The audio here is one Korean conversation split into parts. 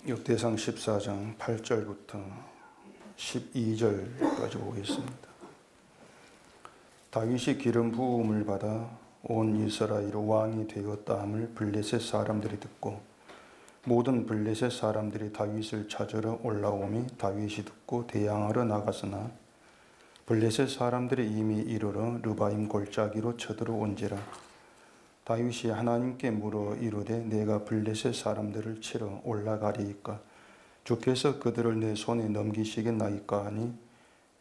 역대상 14장 8절부터 12절까지 보겠습니다. 다윗이 기름 부음을 받아 온 이스라엘 왕이 되었다함을 블레셋 사람들이 듣고 모든 블레셋 사람들이 다윗을 찾으러 올라오매 다윗이 듣고 대항하러 나갔으나 블레셋 사람들이 이미 이르러 르바임 골짜기로 쳐들어온지라. 다윗이 하나님께 물어 이르되 내가 블레셋 사람들을 치러 올라가리이까 주께서 그들을 내 손에 넘기시겠나이까 하니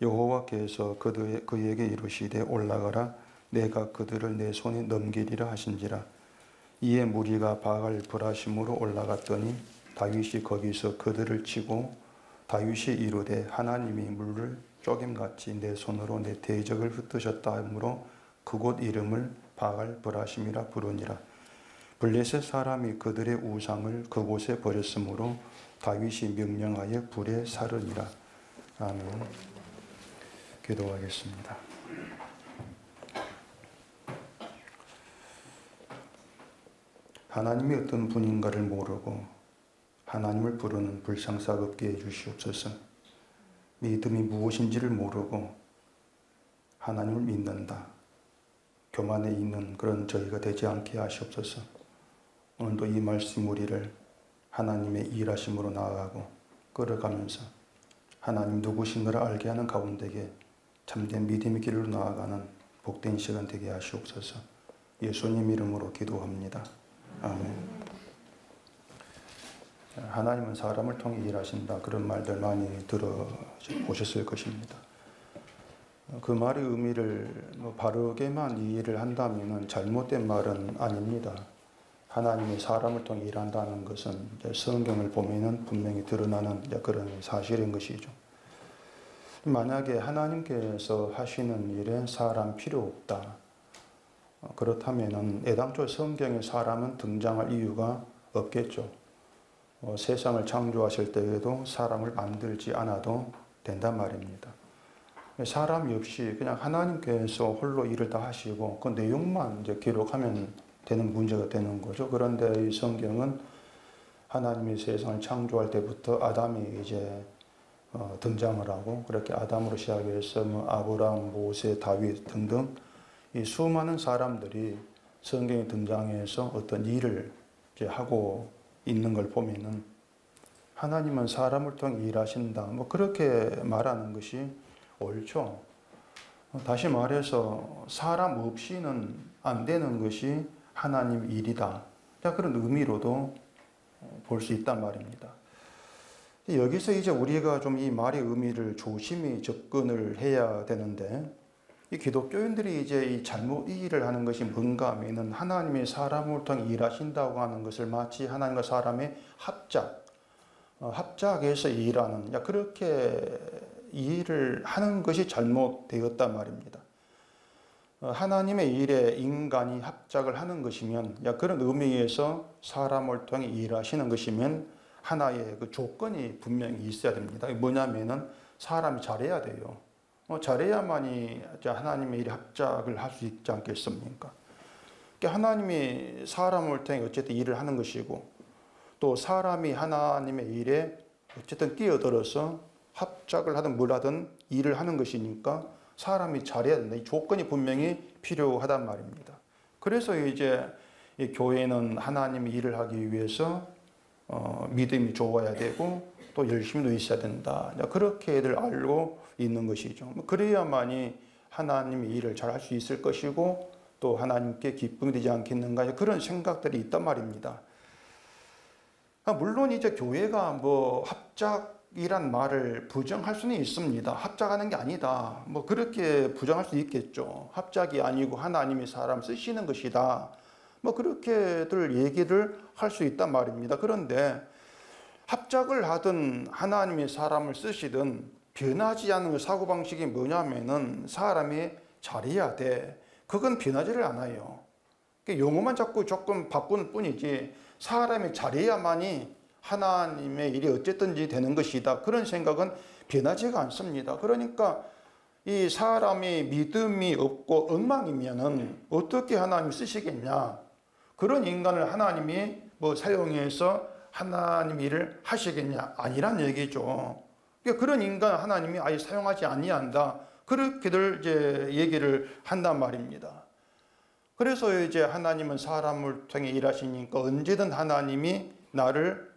여호와께서 그에게 이르시되 올라가라 내가 그들을 내 손에 넘기리라 하신지라. 이에 무리가 바알 브라심으로 올라갔더니 다윗이 거기서 그들을 치고 다윗이 이르되 하나님이 물을 쪼김같이 내 손으로 내 대적을 흩으셨다 하므로 그곳 이름을 바알 브라심이라 부르니라. 블레셋 사람이 그들의 우상을 그곳에 버렸으므로 다윗이 명령하여 불에 사르니라. 아멘. 기도하겠습니다. 하나님이 어떤 분인가를 모르고 하나님을 부르는 불상사가 없게 해주시옵소서. 믿음이 무엇인지를 모르고 하나님을 믿는다, 교만에 있는 그런 저희가 되지 않게 하시옵소서. 오늘도 이 말씀 우리를 하나님의 일하심으로 나아가고 끌어가면서 하나님 누구신가를 알게 하는 가운데에 참된 믿음의 길로 나아가는 복된 시간 되게 하시옵소서. 예수님 이름으로 기도합니다. 아멘. 하나님은 사람을 통해 일하신다, 그런 말들 많이 들어보셨을 것입니다. 그 말의 의미를 바르게만 이해를 한다면 잘못된 말은 아닙니다. 하나님이 사람을 통해 일한다는 것은 성경을 보면은 분명히 드러나는 그런 사실인 것이죠. 만약에 하나님께서 하시는 일에 사람 필요 없다, 그렇다면은 애당초 성경에 사람은 등장할 이유가 없겠죠. 세상을 창조하실 때에도 사람을 만들지 않아도 된단 말입니다. 사람이 없이 그냥 하나님께서 홀로 일을 다 하시고 그 내용만 이제 기록하면 되는 문제가 되는 거죠. 그런데 이 성경은 하나님이 세상을 창조할 때부터 아담이 이제 등장을 하고, 그렇게 아담으로 시작해서 아브라함, 모세, 다윗 등등 이 수많은 사람들이 성경에 등장해서 어떤 일을 이제 하고 있는 걸 보면은 하나님은 사람을 통해 일하신다, 그렇게 말하는 것이 옳죠. 다시 말해서 사람 없이는 안 되는 것이 하나님 일이다, 그런 의미로도 볼 수 있단 말입니다. 여기서 이제 우리가 좀 이 말의 의미를 조심히 접근을 해야 되는데, 이 기독교인들이 이제 이 잘못 이해를 하는 것이 뭔가 하면은 하나님이 사람을 통해 일하신다고 하는 것을 마치 하나님과 사람의 합작해서 일하는, 그렇게 이해를 하는 것이 잘못되었단 말입니다. 하나님의 일에 인간이 합작을 하는 것이면, 그런 의미에서 사람을 통해 일하시는 것이면 하나의 그 조건이 분명히 있어야 됩니다. 뭐냐면은 사람이 잘해야 돼요. 잘해야만이 하나님의 일에 합작을 할 수 있지 않겠습니까? 그러니까 하나님이 사람을 통해 어쨌든 일을 하는 것이고, 또 사람이 하나님의 일에 어쨌든 끼어들어서 합작을 하든 뭘 하든 일을 하는 것이니까 사람이 잘해야 된다. 이 조건이 분명히 필요하단 말입니다. 그래서 이제 이 교회는 하나님의 일을 하기 위해서 믿음이 좋아야 되고 또 열심도 있어야 된다, 그렇게들 알고 있는 것이죠. 그래야만이 하나님의 일을 잘 할 수 있을 것이고 또 하나님께 기쁨이 되지 않겠는가, 그런 생각들이 있단 말입니다. 물론 이제 교회가 합작이란 말을 부정할 수는 있습니다. 합작하는 게 아니다, 그렇게 부정할 수 있겠죠. 합작이 아니고 하나님이 사람 쓰시는 것이다, 그렇게들 얘기를 할 수 있단 말입니다. 그런데 합작을 하든 하나님이 사람을 쓰시든 변하지 않는 사고방식이 뭐냐면은 사람이 잘해야 돼. 그건 변하지를 않아요. 용어만 자꾸 조금 바꾸는 뿐이지 사람이 잘해야만이 하나님의 일이 어쨌든지 되는 것이다, 그런 생각은 변하지가 않습니다. 그러니까 이 사람이 믿음이 없고 엉망이면은 어떻게 하나님이 쓰시겠냐. 그런 인간을 하나님이 사용해서 하나님 일을 하시겠냐? 아니란 얘기죠. 그러니까 그런 인간 하나님이 아예 사용하지 아니한다. 그렇게들 이제 얘기를 한단 말입니다. 그래서 이제 하나님은 사람을 통해 일하시니까 언제든 하나님이 나를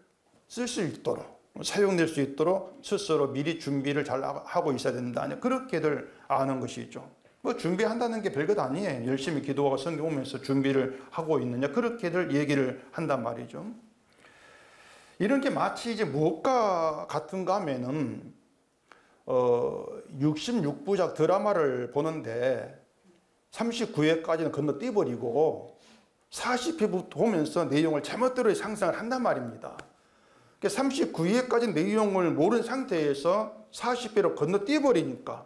쓸 수 있도록, 사용될 수 있도록 스스로 미리 준비를 잘 하고 있어야 된다. 그렇게들 아는 것이죠. 뭐 준비한다는 게 별것 아니에요. 열심히 기도하고 성경 보면서 준비를 하고 있느냐. 그렇게들 얘기를 한단 말이죠. 이런 게 마치 이제 무엇과 같은가 하면은 66부작 드라마를 보는데 39회까지는 건너뛰어버리고 40회부터 보면서 내용을 잘못대로 상상을 한단 말입니다. 39회까지 내용을 모르는 상태에서 40회로 건너뛰어버리니까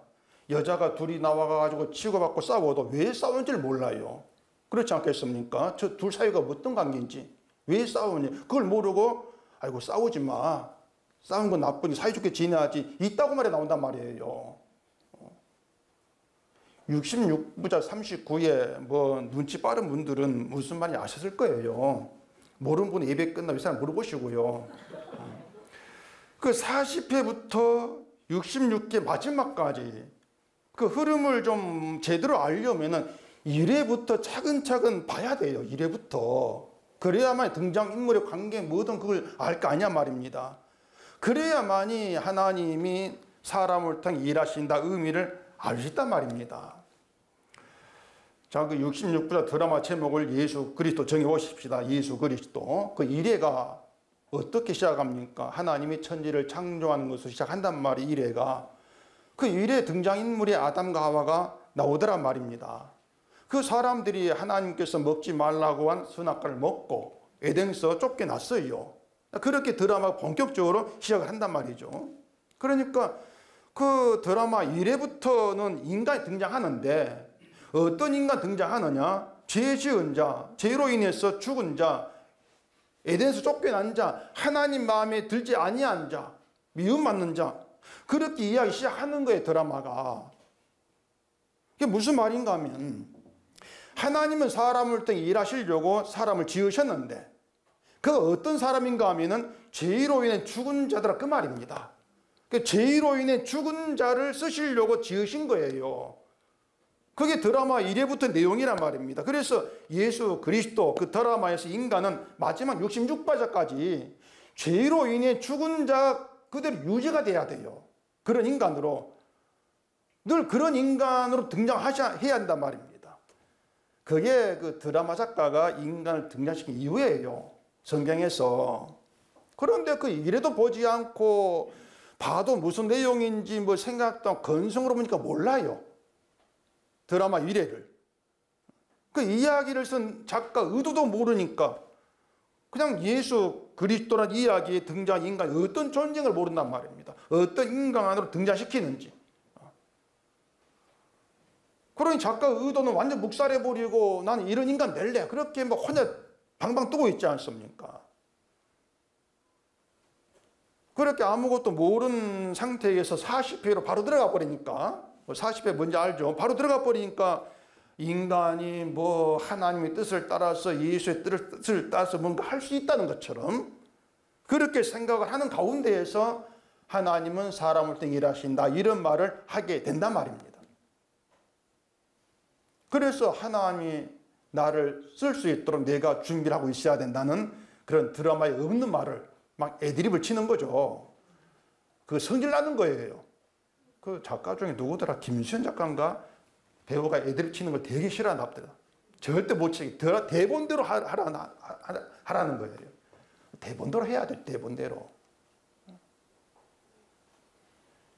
여자가 둘이 나와가지고 치고받고 싸워도 왜 싸우는지를 몰라요. 그렇지 않겠습니까? 저 둘 사이가 어떤 관계인지, 왜 싸우는지 그걸 모르고 아이고 싸우지 마. 싸우는 건 나쁘니 사이좋게 지내야지. 이따고 말에 나온단 말이에요. 66부작 39회 뭐 눈치 빠른 분들은 무슨 말인지 아셨을 거예요. 모르는 분은 예배 끝나면 이 사람 물어보시고요. 그 40회부터 66회 마지막까지 그 흐름을 좀 제대로 알려면은 1회부터 차근차근 봐야 돼요. 1회부터. 그래야만 등장인물의 관계 뭐든 그걸 알 거 아니야 말입니다. 그래야만이 하나님이 사람을 통해 일하신다 의미를 알 수 있단 말입니다. 자, 그 66부작 드라마 제목을 예수 그리스도 정해 보십시다. 예수 그리스도. 그 1회가 어떻게 시작합니까? 하나님이 천지를 창조하는 것으로 시작한단 말이 1회가. 그 1회 등장인물이 아담과 하와가 나오더란 말입니다. 그 사람들이 하나님께서 먹지 말라고 한 선악과를 먹고 에덴에서 쫓겨났어요. 그렇게 드라마가 본격적으로 시작을 한단 말이죠. 그러니까 그 드라마 1회부터는 인간이 등장하는데 어떤 인간 등장하느냐? 죄 지은 자, 죄로 인해서 죽은 자, 에덴에서 쫓겨난 자, 하나님 마음에 들지 아니한 자, 미움받는 자, 그렇게 이야기 시작하는 거예요, 드라마가. 이게 무슨 말인가 하면 하나님은 사람을 통해 일하시려고 사람을 지으셨는데 그가 어떤 사람인가 하면은 죄로 인해 죽은 자들아 그 말입니다. 그 죄로 인해 죽은 자를 쓰시려고 지으신 거예요. 그게 드라마 1회부터 내용이란 말입니다. 그래서 예수 그리스도 그 드라마에서 인간은 마지막 66부작까지 죄로 인해 죽은 자 그대로 유지가 돼야 돼요. 그런 인간으로 늘 그런 인간으로 등장해야 한단 말입니다. 그게 그 드라마 작가가 인간을 등장시킨 이유예요. 성경에서. 그런데 그 이래도 보지 않고 봐도 무슨 내용인지 뭐 생각도 건성으로 보니까 몰라요. 드라마 1회를. 그 이야기를 쓴 작가 의도도 모르니까 그냥 예수 그리스도라는 이야기에 등장 인간이 어떤 존재를 모른단 말입니다. 어떤 인간으로 등장시키는지. 그러니 작가 의도는 완전 묵살해버리고 나는 이런 인간 낼래. 그렇게 뭐 혼자 방방 뜨고 있지 않습니까? 그렇게 아무것도 모르는 상태에서 40회로 바로 들어가 버리니까 40회 뭔지 알죠? 바로 들어가 버리니까 인간이 뭐 하나님의 뜻을 따라서 예수의 뜻을 따라서 뭔가 할 수 있다는 것처럼 그렇게 생각을 하는 가운데에서 하나님은 사람을 통해 일하신다 이런 말을 하게 된단 말입니다. 그래서 하나님이 나를 쓸 수 있도록 내가 준비를 하고 있어야 된다는 그런 드라마에 없는 말을 막 애드립을 치는 거죠. 그 성질 나는 거예요. 그 작가 중에 누구더라? 김수현 작가인가? 배우가 애드립 치는 걸 되게 싫어하나 보다. 절대 못 치게. 대본대로 하라는 거예요. 대본대로 해야 돼. 대본대로.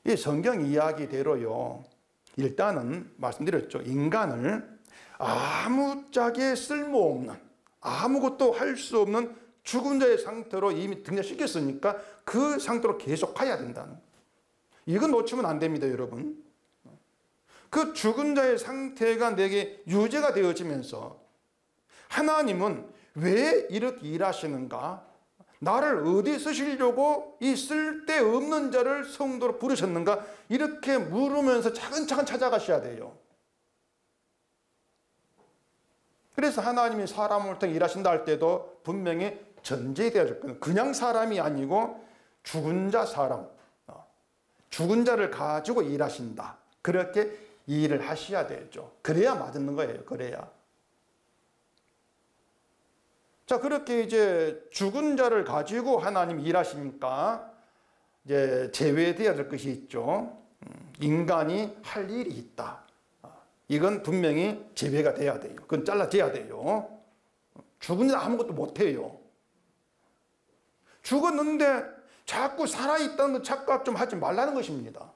이 성경 이야기대로요. 일단은 말씀드렸죠. 인간을 아무짝에 쓸모없는 아무것도 할 수 없는 죽은 자의 상태로 이미 등장시켰으니까 그 상태로 계속 가야 된다는. 이건 놓치면 안 됩니다, 여러분. 그 죽은 자의 상태가 내게 유죄가 되어지면서 하나님은 왜 이렇게 일하시는가? 나를 어디 쓰시려고 이 쓸데없는 자를 성도로 부르셨는가? 이렇게 물으면서 차근차근 찾아가셔야 돼요. 그래서 하나님이 사람을 통해 일하신다 할 때도 분명히 전제되어야 될 거는 그냥 사람이 아니고 죽은 자 사람, 죽은 자를 가지고 일하신다. 그렇게 일을 하셔야 되죠. 그래야 맞는 거예요. 그래야. 자, 그렇게 이제 죽은 자를 가지고 하나님 일하시니까 이제 제외되어야 될 것이 있죠. 인간이 할 일이 있다. 이건 분명히 제외가 돼야 돼요. 그건 잘라져야 돼요. 죽은 자 아무것도 못해요. 죽었는데 자꾸 살아있다는 거 착각 좀 하지 말라는 것입니다.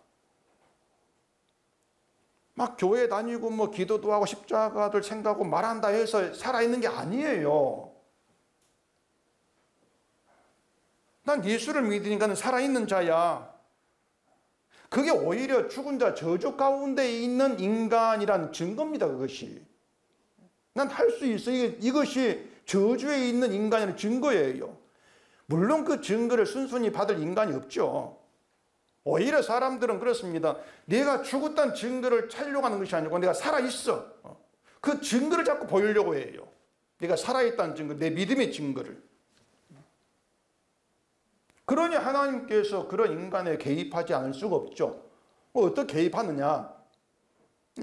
막 교회 다니고 뭐 기도도 하고 십자가들 생각하고 말한다 해서 살아있는 게 아니에요. 난 예수를 믿으니까 살아있는 자야. 그게 오히려 죽은 자 저주 가운데 있는 인간이라는 증거입니다. 그것이. 난 할 수 있어. 이것이 저주에 있는 인간이라는 증거예요. 물론 그 증거를 순순히 받을 인간이 없죠. 오히려 사람들은 그렇습니다. 내가 죽었다는 증거를 찾으려고 하는 것이 아니고 내가 살아있어. 그 증거를 자꾸 보이려고 해요. 내가 살아있다는 증거, 내 믿음의 증거를. 그러니 하나님께서 그런 인간에 개입하지 않을 수가 없죠. 어떻게 개입하느냐?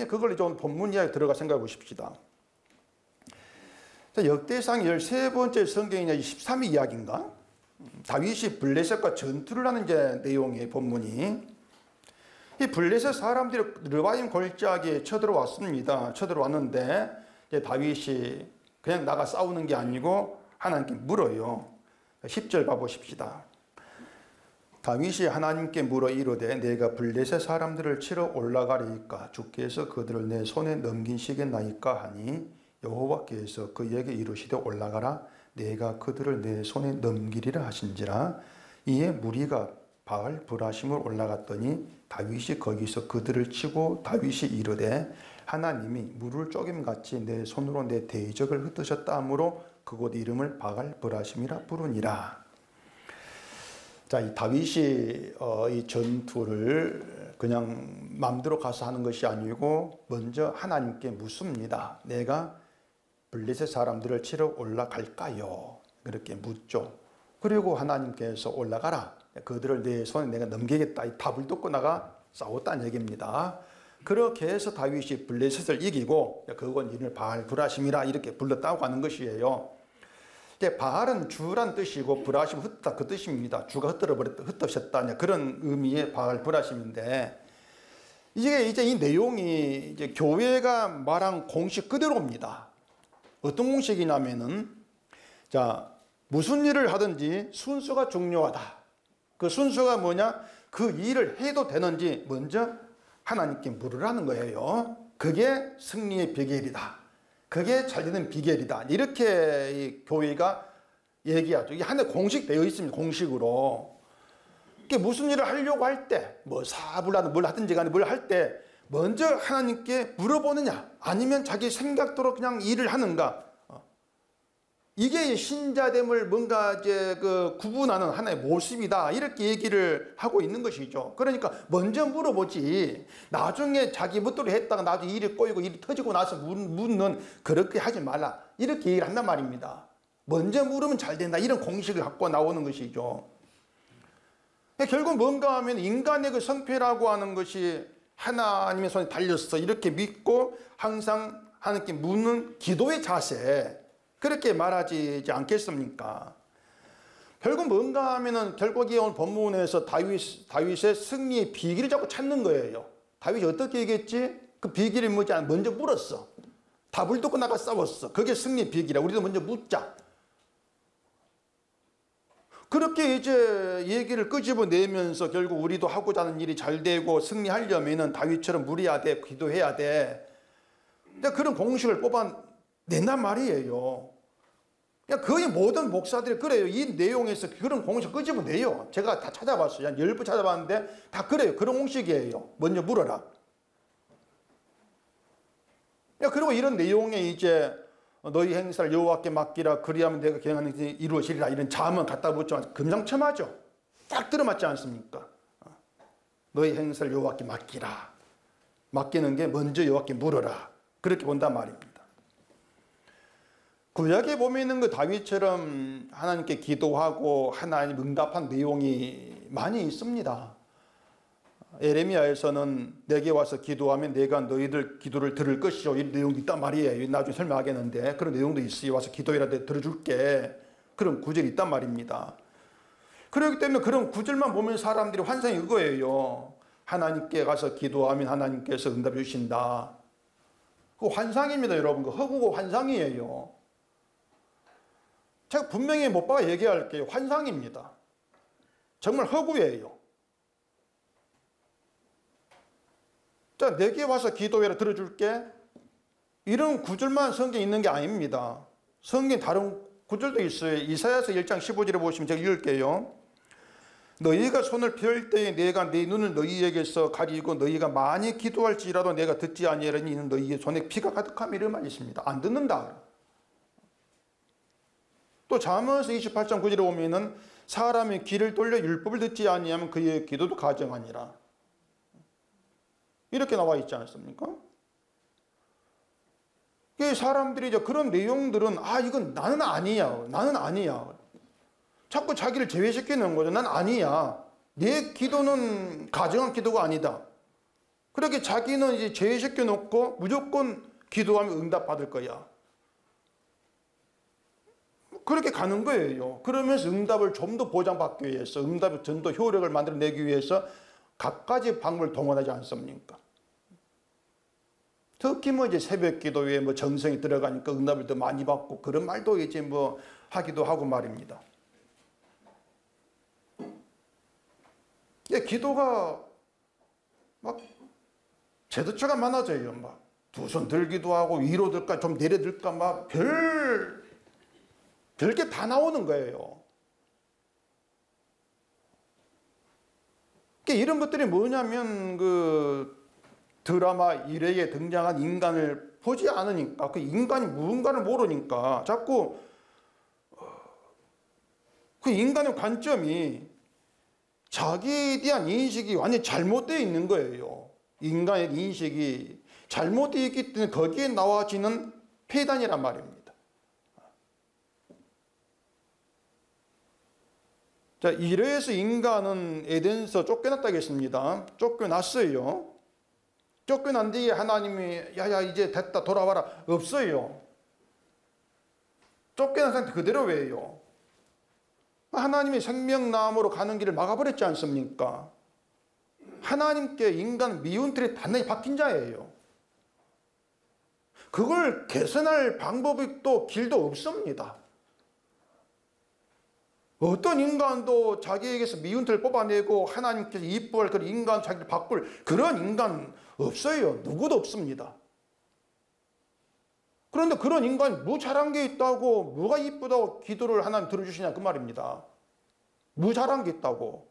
그걸 좀 본문 이야기 들어가 생각해 보십시다. 역대상 13번째 성경이냐 13위 이야기인가? 다윗이 블레셋과 전투를 하는 이제 내용의 본문이, 이 블레셋 사람들이 르바임 골짜기에 쳐들어왔습니다. 쳐들어왔는데 이제 다윗이 그냥 나가 싸우는 게 아니고 하나님께 물어요. 10절 봐보십시다. 다윗이 하나님께 물어 이르되 내가 블레셋 사람들을 치러 올라가리이까 주께서 그들을 내 손에 넘기시겠나이까 하니 여호와께서 그에게 이르시되 올라가라 내가 그들을 내 손에 넘기리라 하신지라. 이에 무리가 바알 브라심을 올라갔더니 다윗이 거기서 그들을 치고 다윗이 이르되 하나님이 물을 쪼김같이 내 손으로 내 대적을 흩으셨다 하므로 그곳 이름을 바알 브라심이라 부르니라. 자, 이 다윗이 이 전투를 그냥 마음대로 가서 하는 것이 아니고 먼저 하나님께 묻습니다. 내가 블레셋 사람들을 치러 올라갈까요? 그렇게 묻죠. 그리고 하나님께서 올라가라. 그들을 내 손에 내가 넘기겠다. 이 답을 듣고 나가 싸웠다는 얘기입니다. 그렇게 해서 다윗이 블레셋을 이기고 그건 이름을 바알 브라심이라 이렇게 불렀다고 하는 것이에요. 바알은 주란 뜻이고 브라심 흩다 그 뜻입니다. 주가 흩어졌다 그런 의미의 바알 브라심인데, 이게 이제 이 내용이 이제 교회가 말한 공식 그대로입니다. 어떤 공식이냐면은, 자, 무슨 일을 하든지 순서가 중요하다. 그 순서가 뭐냐? 그 일을 해도 되는지 먼저 하나님께 물으라는 거예요. 그게 승리의 비결이다. 그게 잘 되는 비결이다. 이렇게 이 교회가 얘기하죠. 이게 하나의 공식되어 있습니다. 공식으로. 이게 무슨 일을 하려고 할 때, 뭐 사업을 하든 뭘 하든지 간에 뭘 할 때 먼저 하나님께 물어보느냐, 아니면 자기 생각대로 그냥 일을 하는가. 이게 신자됨을 뭔가 이제 그 구분하는 하나의 모습이다. 이렇게 얘기를 하고 있는 것이죠. 그러니까 먼저 물어보지, 나중에 자기 멋대로 했다가 나중에 일이 꼬이고 일이 터지고 나서 묻는, 그렇게 하지 말라. 이렇게 얘기를 한단 말입니다. 먼저 물으면 잘 된다. 이런 공식을 갖고 나오는 것이죠. 결국 뭔가 하면 인간의 그 성패라고 하는 것이 하나님의 손에 달렸어. 이렇게 믿고 항상 하나님께 묻는 기도의 자세. 그렇게 말하지 않겠습니까? 결국 뭔가 하면은 결국 이 오늘 본문에서 다윗의 승리의 비결을 자꾸 찾는 거예요. 다윗이 어떻게 얘기했지? 그 비결이 뭐지? 먼저 물었어. 답을 듣고 나가 싸웠어. 그게 승리의 비결이야. 우리도 먼저 묻자. 그렇게 이제 얘기를 끄집어내면서 결국 우리도 하고자 하는 일이 잘 되고 승리하려면은 다윗처럼 물어야 돼. 기도해야 돼. 그런 공식을 뽑아낸단 말이에요. 거의 모든 목사들이 그래요. 이 내용에서 그런 공식을 끄집어내요. 제가 다 찾아봤어요. 한 10번 찾아봤는데 다 그래요. 그런 공식이에요. 먼저 물어라. 그리고 이런 내용에 이제 너희 행사를 여호와께 맡기라. 그리하면 내가 경하는 일이 이루어지리라. 이런 자문 갖다 붙지만 금상첨화죠. 딱 들어맞지 않습니까? 너희 행사를 여호와께 맡기라. 맡기는 게 먼저 여호와께 물어라. 그렇게 본단 말입니다. 구약에 보면 그 다윗처럼 하나님께 기도하고 하나님 응답한 내용이 많이 있습니다. 에레미야에서는 내게 와서 기도하면 내가 너희들 기도를 들을 것이요, 이 내용도 있단 말이에요. 나중에 설명하겠는데 그런 내용도 있어요. 와서 기도해라, 내가 들어줄게. 그런 구절이 있단 말입니다. 그렇기 때문에 그런 구절만 보면 사람들이 환상이 그거예요. 하나님께 가서 기도하면 하나님께서 응답해 주신다. 그거 환상입니다, 여러분. 그 허구고 환상이에요. 제가 분명히 못 박아 얘기할게요. 환상입니다. 정말 허구예요. 자, 내게 와서 기도해라, 들어줄게. 이런 구절만 성경에 있는 게 아닙니다. 성경에 다른 구절도 있어요. 이사야서 1장 15절에 보시면 제가 읽을게요. 너희가 손을 펼 때에 내가 네 눈을 너희에게서 가리고 너희가 많이 기도할지라도 내가 듣지 아니하리니 이는 너희의 손에 피가 가득함이 이런 말이 있습니다. 안 듣는다. 또 잠언서 28장 9절에 보면은 사람이 귀를 돌려 율법을 듣지 아니하면 그의 기도도 가정하니라. 이렇게 나와 있지 않습니까? 사람들이 이제 그런 내용들은 이건 나는 아니야. 나는 아니야. 자꾸 자기를 제외시키는 거죠. 난 아니야. 내 기도는 가정한 기도가 아니다. 그렇게 자기는 이제 제외시켜 놓고 무조건 기도하면 응답받을 거야. 그렇게 가는 거예요. 그러면서 응답을 좀 더 보장받기 위해서, 응답의 전도 효력을 만들어내기 위해서 갖가지 방법을 동원하지 않습니까? 특히 이제 새벽 기도에 정성이 들어가니까 응답을 더 많이 받고 그런 말도 이제 하기도 하고 말입니다. 기도가 제도처가 많아져요. 두 손 들기도 하고 위로 들까 좀 내려 들까 별게 다 나오는 거예요. 이런 것들이 뭐냐면 그 드라마 1회에 등장한 인간을 보지 않으니까, 그 인간이 무언가를 모르니까 자꾸 그 인간의 관점이 자기에 대한 인식이 완전히 잘못되어 있는 거예요. 인간의 인식이 잘못되어 있기 때문에 거기에 나와지는 폐단이란 말입니다. 자, 이래서 인간은 에덴에서 쫓겨났다고 했습니다. 쫓겨났어요. 쫓겨난 뒤에 하나님이 야야 이제 됐다 돌아와라 없어요. 쫓겨난 상태 그대로예요. 하나님이 생명나무로 가는 길을 막아버렸지 않습니까? 하나님께 인간 미운 틀에 단단히 박힌 자예요. 그걸 개선할 방법이 또 길도 없습니다. 어떤 인간도 자기에게서 미운 틀을 뽑아내고 하나님께서 이뻐할 그런 인간, 자기를 바꿀 그런 인간 없어요. 누구도 없습니다. 그런데 그런 인간이 뭐 잘한 게 있다고, 뭐가 이쁘다고 기도를 하나님 들어주시냐 그 말입니다. 뭐 잘한 게 있다고.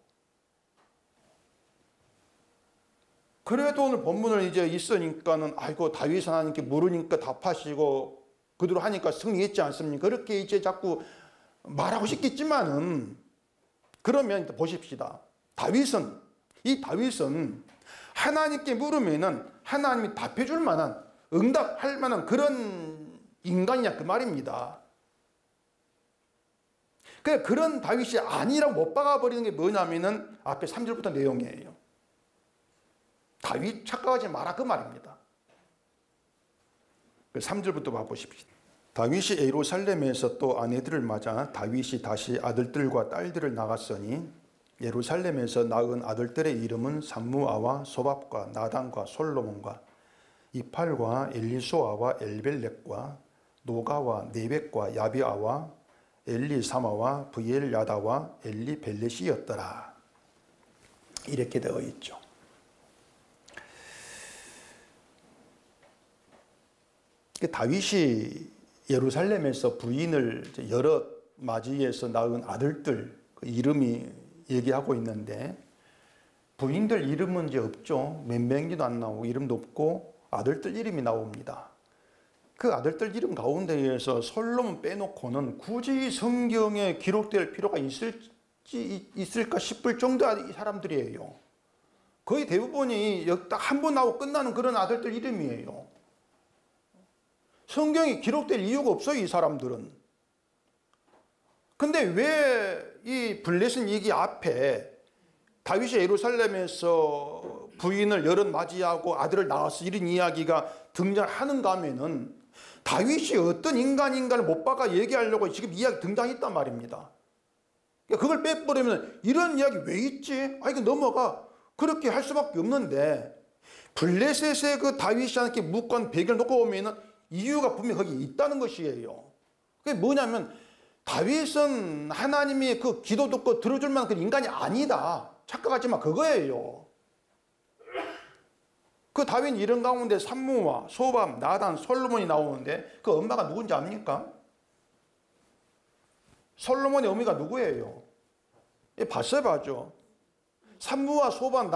그래도 오늘 본문을 이제 있으니까는 다윗 하나님께 물으니까 답하시고 그대로 하니까 승리했지 않습니까? 그렇게 이제 자꾸 말하고 싶겠지만은, 그러면 보십시다. 이 다윗은 하나님께 물으면은 하나님이 답해 줄 만한, 응답할 만한 그런 인간이냐 그 말입니다. 그런 다윗이 아니라고 못 박아버리는 게 뭐냐면은 앞에 3절부터 내용이에요. 다윗 착각하지 마라 그 말입니다. 3절부터 봐보십시오. 다윗이 예루살렘에서 또 아내들을 맞아 다윗이 다시 아들들과 딸들을 낳았으니 예루살렘에서 낳은 아들들의 이름은 삼무아와 소밥과 나단과 솔로몬과 이팔과 엘리소아와 엘벨렉과 노가와 네벡과 야비아와 엘리사마와 브엘야다와 엘리벨렛이었더라. 이렇게 되어 있죠. 다윗이 예루살렘에서 부인을 여러 맞이해서 낳은 아들들 그 이름이 얘기하고 있는데, 부인들 이름은 이제 없죠. 몇 명이도 안 나오고 이름도 없고 아들들 이름이 나옵니다. 그 아들들 이름 가운데에서 솔로몬 빼놓고는 굳이 성경에 기록될 필요가 있을까 싶을 정도의 사람들이에요. 거의 대부분이 딱 한 번 나오고 끝나는 그런 아들들 이름이에요. 성경이 기록될 이유가 없어요, 이 사람들은. 근데 왜 이 블레셋 얘기 앞에 다윗이 예루살렘에서 부인을 여럿 맞이하고 아들을 낳았어 이런 이야기가 등장하는가 하면은 다윗이 어떤 인간인가를 못 박아 얘기하려고 지금 이야기 등장했단 말입니다. 그걸 빼버리면 이런 이야기 왜 있지? 이거 넘어가. 그렇게 할 수밖에 없는데 블레셋의 그 다윗한테 묵건 배경을 놓고 보면은 이유가 분명히 거기 있다는 것이에요. 그게 뭐냐면 다윗은 하나님이 그 기도 듣고 들어줄 만한 그런 인간이 아니다. 착각하지 마. 그거예요. 그 다윗 이름 가운데 삼무와 소밤, 나단, 솔로몬이 나오는데 그 엄마가 누군지 압니까? 솔로몬의 어미가 누구예요? 밧세바죠. 삼무와 소밤,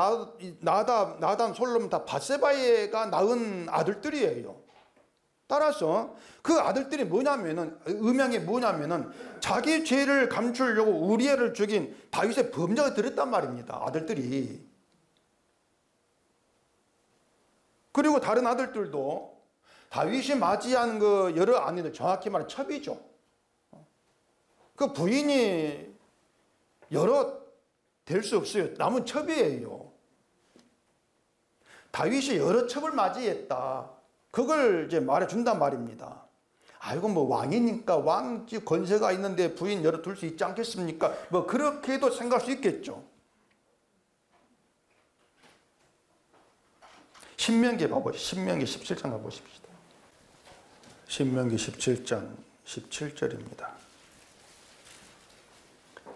나단, 솔로몬 다 밧세바가 낳은 아들들이에요. 따라서 그 아들들이 뭐냐면은 음향이 뭐냐면은 자기 죄를 감추려고 우리엘을 죽인 다윗의 범죄가 들었단 말입니다. 아들들이. 그리고 다른 아들들도 다윗이 맞이한 그 여러 아내들, 정확히 말하면 첩이죠. 그 부인이 여러 될 수 없어요. 남은 첩이에요. 다윗이 여러 첩을 맞이했다. 그걸 이제 말해준단 말입니다. 이건 뭐 왕이니까 왕 권세가 있는데 부인 여러 둘 수 있지 않겠습니까? 뭐 그렇게도 생각할 수 있겠죠. 신명기 봐보시죠. 신명기 17장 가보십시다. 신명기 17장 17절입니다.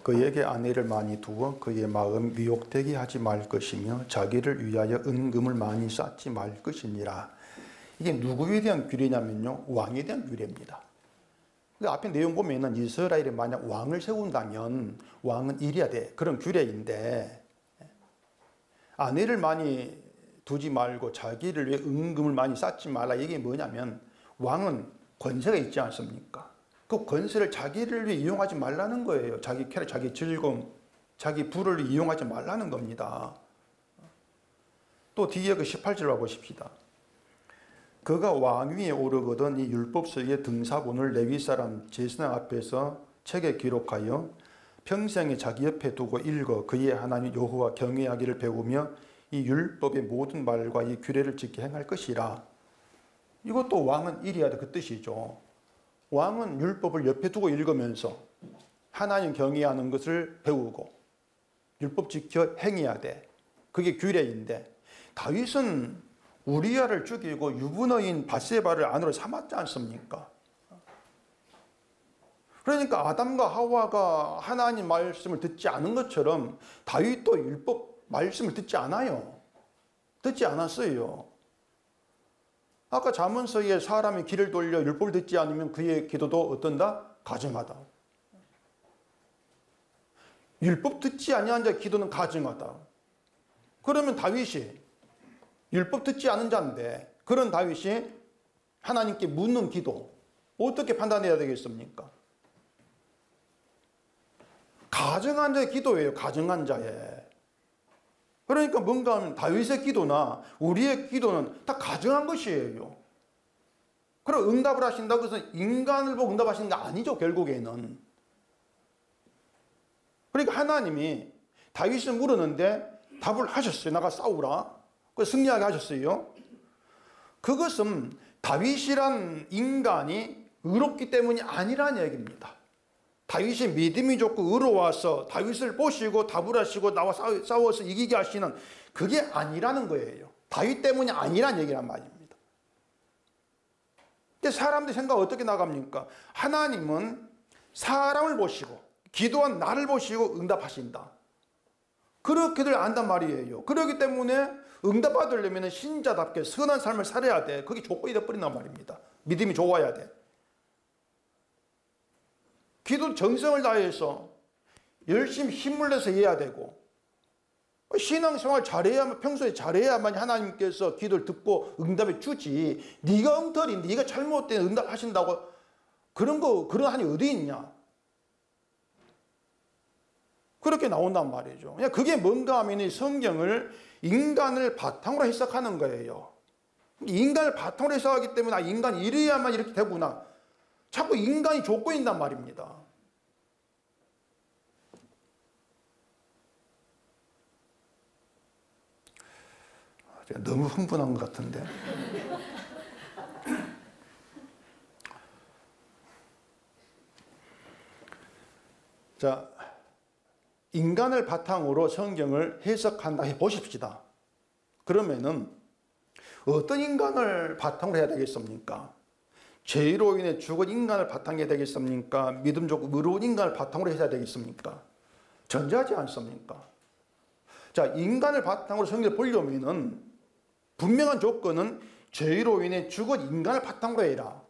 그에게 아내를 많이 두어 그의 마음 미혹되게 하지 말 것이며 자기를 위하여 은금을 많이 쌓지 말 것이니라. 이게 누구에 대한 규례냐면요, 왕에 대한 규례입니다. 그 앞에 내용 보면은 이스라엘이 만약 왕을 세운다면 왕은 이래야 돼. 그런 규례인데 아내를 많이 두지 말고 자기를 위해 은금을 많이 쌓지 말라. 이게 뭐냐면 왕은 권세가 있지 않습니까? 그 권세를 자기를 위해 이용하지 말라는 거예요. 자기 쾌락, 자기 즐거움, 자기 부를 이용하지 말라는 겁니다. 또 뒤에 그 18절 와보십시다. 그가 왕위에 오르거든 이 율법서의 등사본을 레위 사람 제사장 앞에서 책에 기록하여 평생에 자기 옆에 두고 읽어 그의 하나님 여호와 경외하기를 배우며 이 율법의 모든 말과 이 규례를 지켜 행할 것이라. 이것도 왕은 이래야 돼. 그 뜻이죠. 왕은 율법을 옆에 두고 읽으면서 하나님 경외하는 것을 배우고 율법 지켜 행해야 돼. 그게 규례인데 다윗은 우리아를 죽이고 유부녀인 밧세바를 아내로 삼았지 않습니까? 그러니까 아담과 하와가 하나님 말씀을 듣지 않은 것처럼 다윗도 율법 말씀을 듣지 않아요. 듣지 않았어요. 아까 잠언서에 사람이 귀를 돌려 율법을 듣지 않으면 그의 기도도 어떤다? 가증하다. 율법 듣지 아니한 자의 기도는 가증하다. 그러면 다윗이 율법 듣지 않은 자인데 그런 다윗이 하나님께 묻는 기도 어떻게 판단해야 되겠습니까? 가증한 자의 기도예요. 가증한 자의. 그러니까 뭔가 하면 다윗의 기도나 우리의 기도는 다 가증한 것이에요. 그럼 응답을 하신다고 해서 인간을 보고 응답하시는 게 아니죠. 결국에는. 그러니까 하나님이 다윗을 물었는데 답을 하셨어요. 나가 싸우라. 승리하게 하셨어요. 그것은 다윗이란 인간이 의롭기 때문이 아니라는 얘기입니다. 다윗이 믿음이 좋고 의로워서 다윗을 보시고 답을 하시고 나와 싸워서 이기게 하시는 그게 아니라는 거예요. 다윗 때문이 아니라는 얘기란 말입니다. 근데 사람들이 생각 어떻게 나갑니까? 하나님은 사람을 보시고 기도한 나를 보시고 응답하신다. 그렇게들 안단 말이에요. 그렇기 때문에 응답받으려면 신자답게 선한 삶을 살아야 돼. 그게 조건이 되어버린단 말입니다. 믿음이 좋아야 돼. 기도 정성을 다해서 열심히 힘을 내서 해야 되고 신앙생활 잘해야만 평소에 잘해야만 하나님께서 기도를 듣고 응답해 주지. 네가 엉터리, 네가 잘못된 응답하신다고 그런 한이 어디 있냐? 그렇게 나온단 말이죠. 그냥 그게 뭔가 하면 이 성경을 인간을 바탕으로 해석하는 거예요. 인간을 바탕으로 해석하기 때문에 인간이 이래야만 이렇게 되구나. 자꾸 인간이 조건인단 말입니다. 제가 너무 흥분한 것 같은데. 자, 인간을 바탕으로 성경을 해석한다 해 보십시다. 그러면은 어떤 인간을 바탕으로 해야 되겠습니까? 죄로 인해 죽은 인간을 바탕으로 해야 되겠습니까? 믿음 좋고 의로운 인간을 바탕으로 해야 되겠습니까? 전제하지 않습니까? 자, 인간을 바탕으로 성경을 보려면은 분명한 조건은 죄로 인해 죽은 인간을 바탕으로 해라.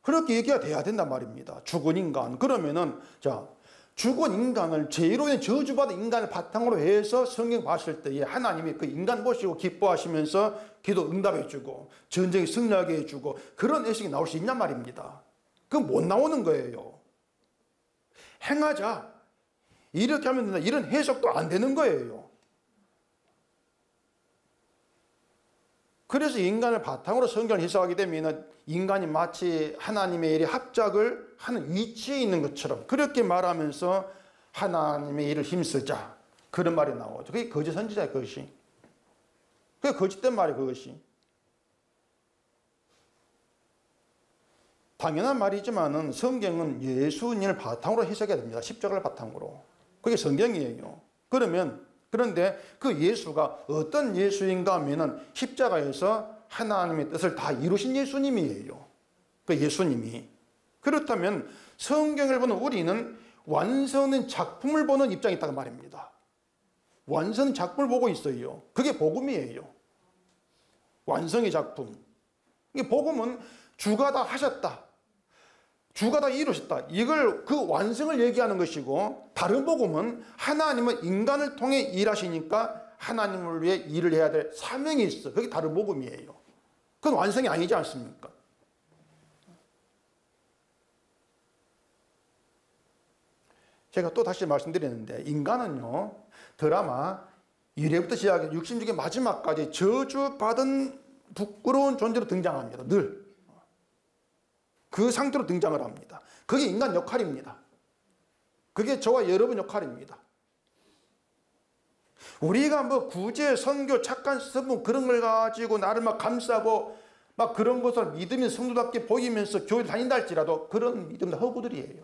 그렇게 얘기가 돼야 된단 말입니다. 죽은 인간. 그러면은, 자, 죽은 인간을 죄로 인해 저주받은 인간을 바탕으로 해서 성경 봤을 때에 하나님이 그 인간 보시고 기뻐하시면서 기도 응답해주고 전쟁에 승리하게 해주고 그런 의식이 나올 수 있냔 말입니다. 그건 못 나오는 거예요. 행하자. 이렇게 하면 된다. 이런 해석도 안 되는 거예요. 그래서 인간을 바탕으로 성경을 해석하게 되면 인간이 마치 하나님의 일에 합작을 하는 위치에 있는 것처럼 그렇게 말하면서 하나님의 일을 힘쓰자. 그런 말이 나오죠. 그게 거짓 선지자예요, 그것이. 그게 거짓된 말이에요, 그것이. 당연한 말이지만은 성경은 예수님을 바탕으로 해석해야 됩니다. 십자가를 바탕으로. 그게 성경이에요. 그런데 그 예수가 어떤 예수인가 하면은 십자가에서 하나님의 뜻을 다 이루신 예수님이에요. 그 예수님이. 그렇다면 성경을 보는 우리는 완성된 작품을 보는 입장이 있다는 말입니다. 완성 작품을 보고 있어요. 그게 복음이에요. 완성의 작품. 이게 복음은 주가 다 하셨다. 주가 다 이루셨다. 이걸 그 완성을 얘기하는 것이고 다른 복음은 하나님은 인간을 통해 일하시니까 하나님을 위해 일을 해야 될 사명이 있어. 그게 다른 복음이에요. 그건 완성이 아니지 않습니까? 제가 또 다시 말씀드리는데 인간은요 드라마 1회부터 시작해 66의 마지막까지 저주받은 부끄러운 존재로 등장합니다. 늘. 그 상태로 등장을 합니다. 그게 인간 역할입니다. 그게 저와 여러분 역할입니다. 우리가 뭐 구제, 선교, 착한 선분 그런 걸 가지고 나를 막 감싸고 막 그런 것을 믿음이 성도답게 보이면서 교회를 다닌다 할지라도 그런 믿음은 허구들이에요.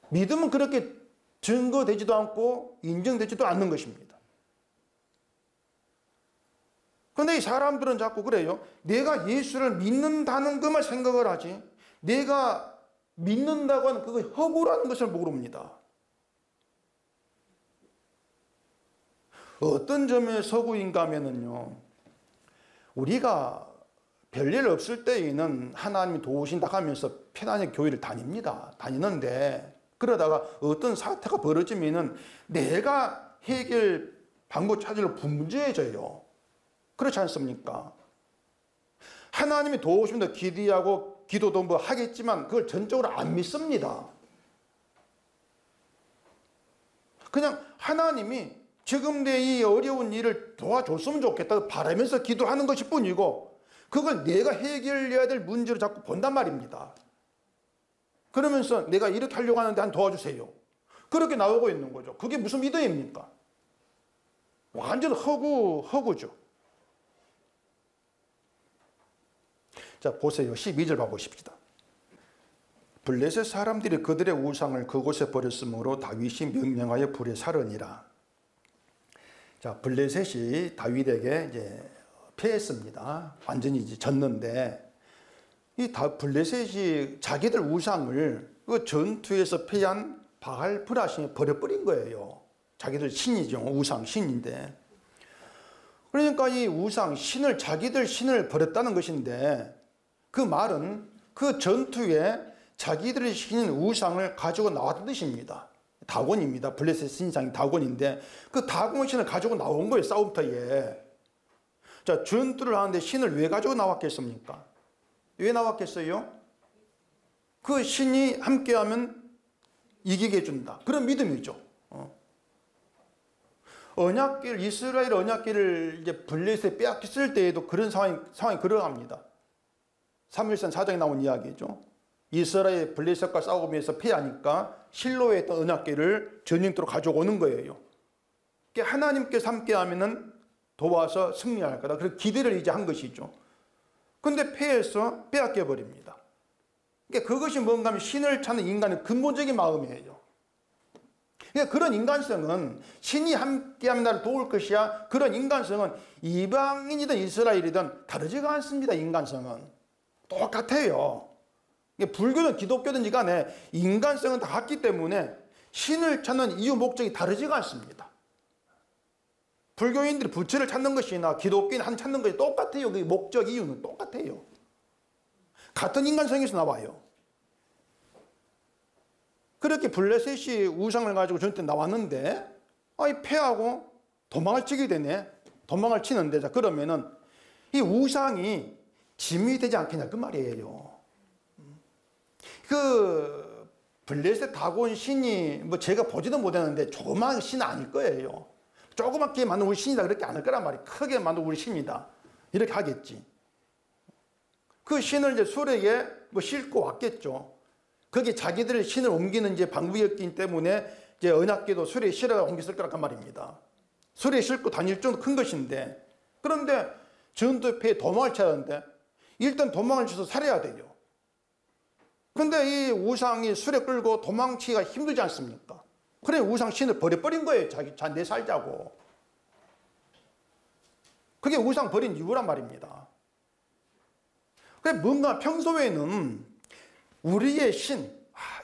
믿음은 그렇게 증거되지도 않고 인정되지도 않는 것입니다. 그런데 이 사람들은 자꾸 그래요. 내가 예수를 믿는다는 것만 생각을 하지 내가 믿는다고 하는 그거 허구라는 것을 모릅니다. 어떤 점에서 허구인가 하면요 우리가 별일 없을 때에는 하나님이 도우신다 하면서 편안하게 교회를 다니는데 그러다가 어떤 사태가 벌어지면은 내가 해결 방법 찾으려 분주해져요. 그렇지 않습니까? 하나님이 도우시면 기도하고 기도도 뭐 하겠지만 그걸 전적으로 안 믿습니다. 그냥 하나님이 지금 내 이 어려운 일을 도와줬으면 좋겠다 바라면서 기도하는 것일 뿐이고 그걸 내가 해결해야 될 문제로 자꾸 본단 말입니다. 그러면서 내가 이렇게 하려고 하는데 한 도와주세요. 그렇게 나오고 있는 거죠. 그게 무슨 믿음입니까? 완전 허구죠. 자, 보세요. 12절 봐보십시다. 블레셋 사람들이 그들의 우상을 그곳에 버렸으므로 다윗이 명령하여 불에 살으니라. 자, 블레셋이 다윗에게 이제 패했습니다. 완전히 이제 졌는데 이 블레셋이 자기들 우상을 그 전투에서 패한 바알 브라심에 버려버린 거예요. 자기들 신이죠. 우상 신인데. 그러니까 이 우상 신을 자기들 신을 버렸다는 것인데 그 말은 그 전투에 자기들의 신인 우상을 가지고 나왔던 뜻입니다. 다곤입니다. 블레셋 신상이 다곤인데 그 다곤 신을 가지고 나온 거예요. 싸움터에. 자, 전투를 하는데 신을 왜 가지고 나왔겠습니까? 왜 나왔겠어요? 그 신이 함께하면 이기게 해준다. 그런 믿음이죠. 언약궤를, 이스라엘 언약궤를 이제 블레셋에 빼앗겼을 때에도 그런 상황이 그러합니다. 3일선 4장에 나온 이야기죠. 이스라엘 블레셋과 싸우면서 패하니까 실로에 있던 언약궤를 전쟁터로 가져오는 거예요. 그러니까 하나님께서 함께 하면은 도와서 승리할 거다. 그래서 기대를 이제 한 것이죠. 근데 패해서 빼앗겨 버립니다. 그러니까 그것이 뭔가 하면 신을 찾는 인간의 근본적인 마음이에요. 그러니까 그런 인간성은 신이 함께하면 나를 도울 것이야. 그런 인간성은 이방인이든 이스라엘이든 다르지가 않습니다. 인간성은 똑같아요. 그러니까 불교든 기독교든지 간에 인간성은 다 같기 때문에 신을 찾는 이유 목적이 다르지가 않습니다. 불교인들이 부처를 찾는 것이나 기독교인 한 찾는 것이 똑같아요. 그 목적 이유는 똑같아요. 같은 인간성에서 나와요. 그렇게 블레셋이 우상을 가지고 전투에 나왔는데 패하고 도망을 치게 되네. 도망을 치는데, 자 그러면은 이 우상이 짐이 되지 않겠냐 그 말이에요. 그 블레셋 다곤 신이 뭐 제가 보지도 못했는데 조그마한 신은 아닐 거예요. 조그맣게 만든 우리 신이다 그렇게 안 할 거란 말이에요. 크게 만든 우리 신이다 이렇게 하겠지. 그 신을 이제 수레에 뭐 싣고 왔겠죠. 거기 자기들의 신을 옮기는 이제 방법이었기 때문에 이제 언약궤도 수레에 실어가 옮겼을 거란 말입니다. 수레에 싣고 다닐 정도 큰 것인데, 그런데 전투패에 도망을 쳐야 하는데 일단 도망을 쳐서 살아야 돼요. 근데 이 우상이 수레 끌고 도망치기가 힘들지 않습니까? 그래 우상 신을 버려버린 거예요. 내 살자고. 그게 우상 버린 이유란 말입니다. 그래 뭔가 평소에는 우리의 신,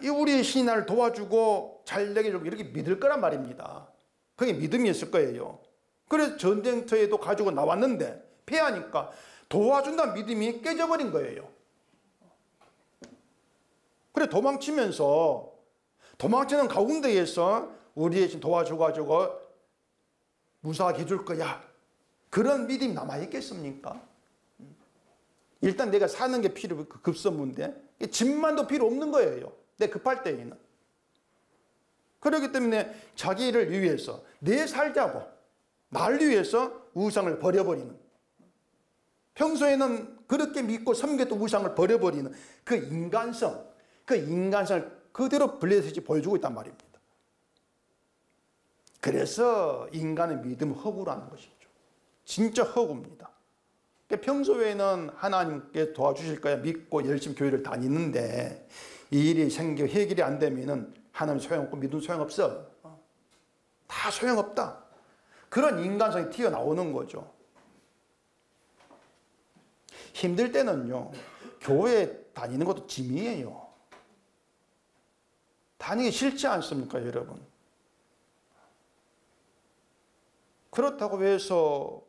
이 우리의 신이 나를 도와주고 잘 되게 해주고 이렇게 믿을 거란 말입니다. 그게 믿음이었을 거예요. 그래서 전쟁터에도 가지고 나왔는데 패하니까 도와준다는 믿음이 깨져버린 거예요. 그래 도망치는 가운데에서 우리의 신 도와줘가지고 무사하게 해줄 거야. 그런 믿음이 남아있겠습니까? 일단 내가 사는 게 급선무인데 집만도 필요 없는 거예요. 내가 급할 때에는. 그렇기 때문에 자기를 위해서 내 살자고 날 위해서 우상을 버려버리는, 평소에는 그렇게 믿고 섬겼던 우상을 버려버리는 그 인간성을 그대로 블레셋이 보여주고 있단 말입니다. 그래서 인간의 믿음은 허구라는 것이죠. 진짜 허구입니다. 평소에는 하나님께 도와주실 거야 믿고 열심히 교회를 다니는데 이 일이 해결이 안 되면은 하나님 소용없고 믿음 소용없어. 다 소용없다. 그런 인간성이 튀어나오는 거죠. 힘들 때는요, 교회 다니는 것도 짐이에요. 다니기 싫지 않습니까, 여러분? 그렇다고 해서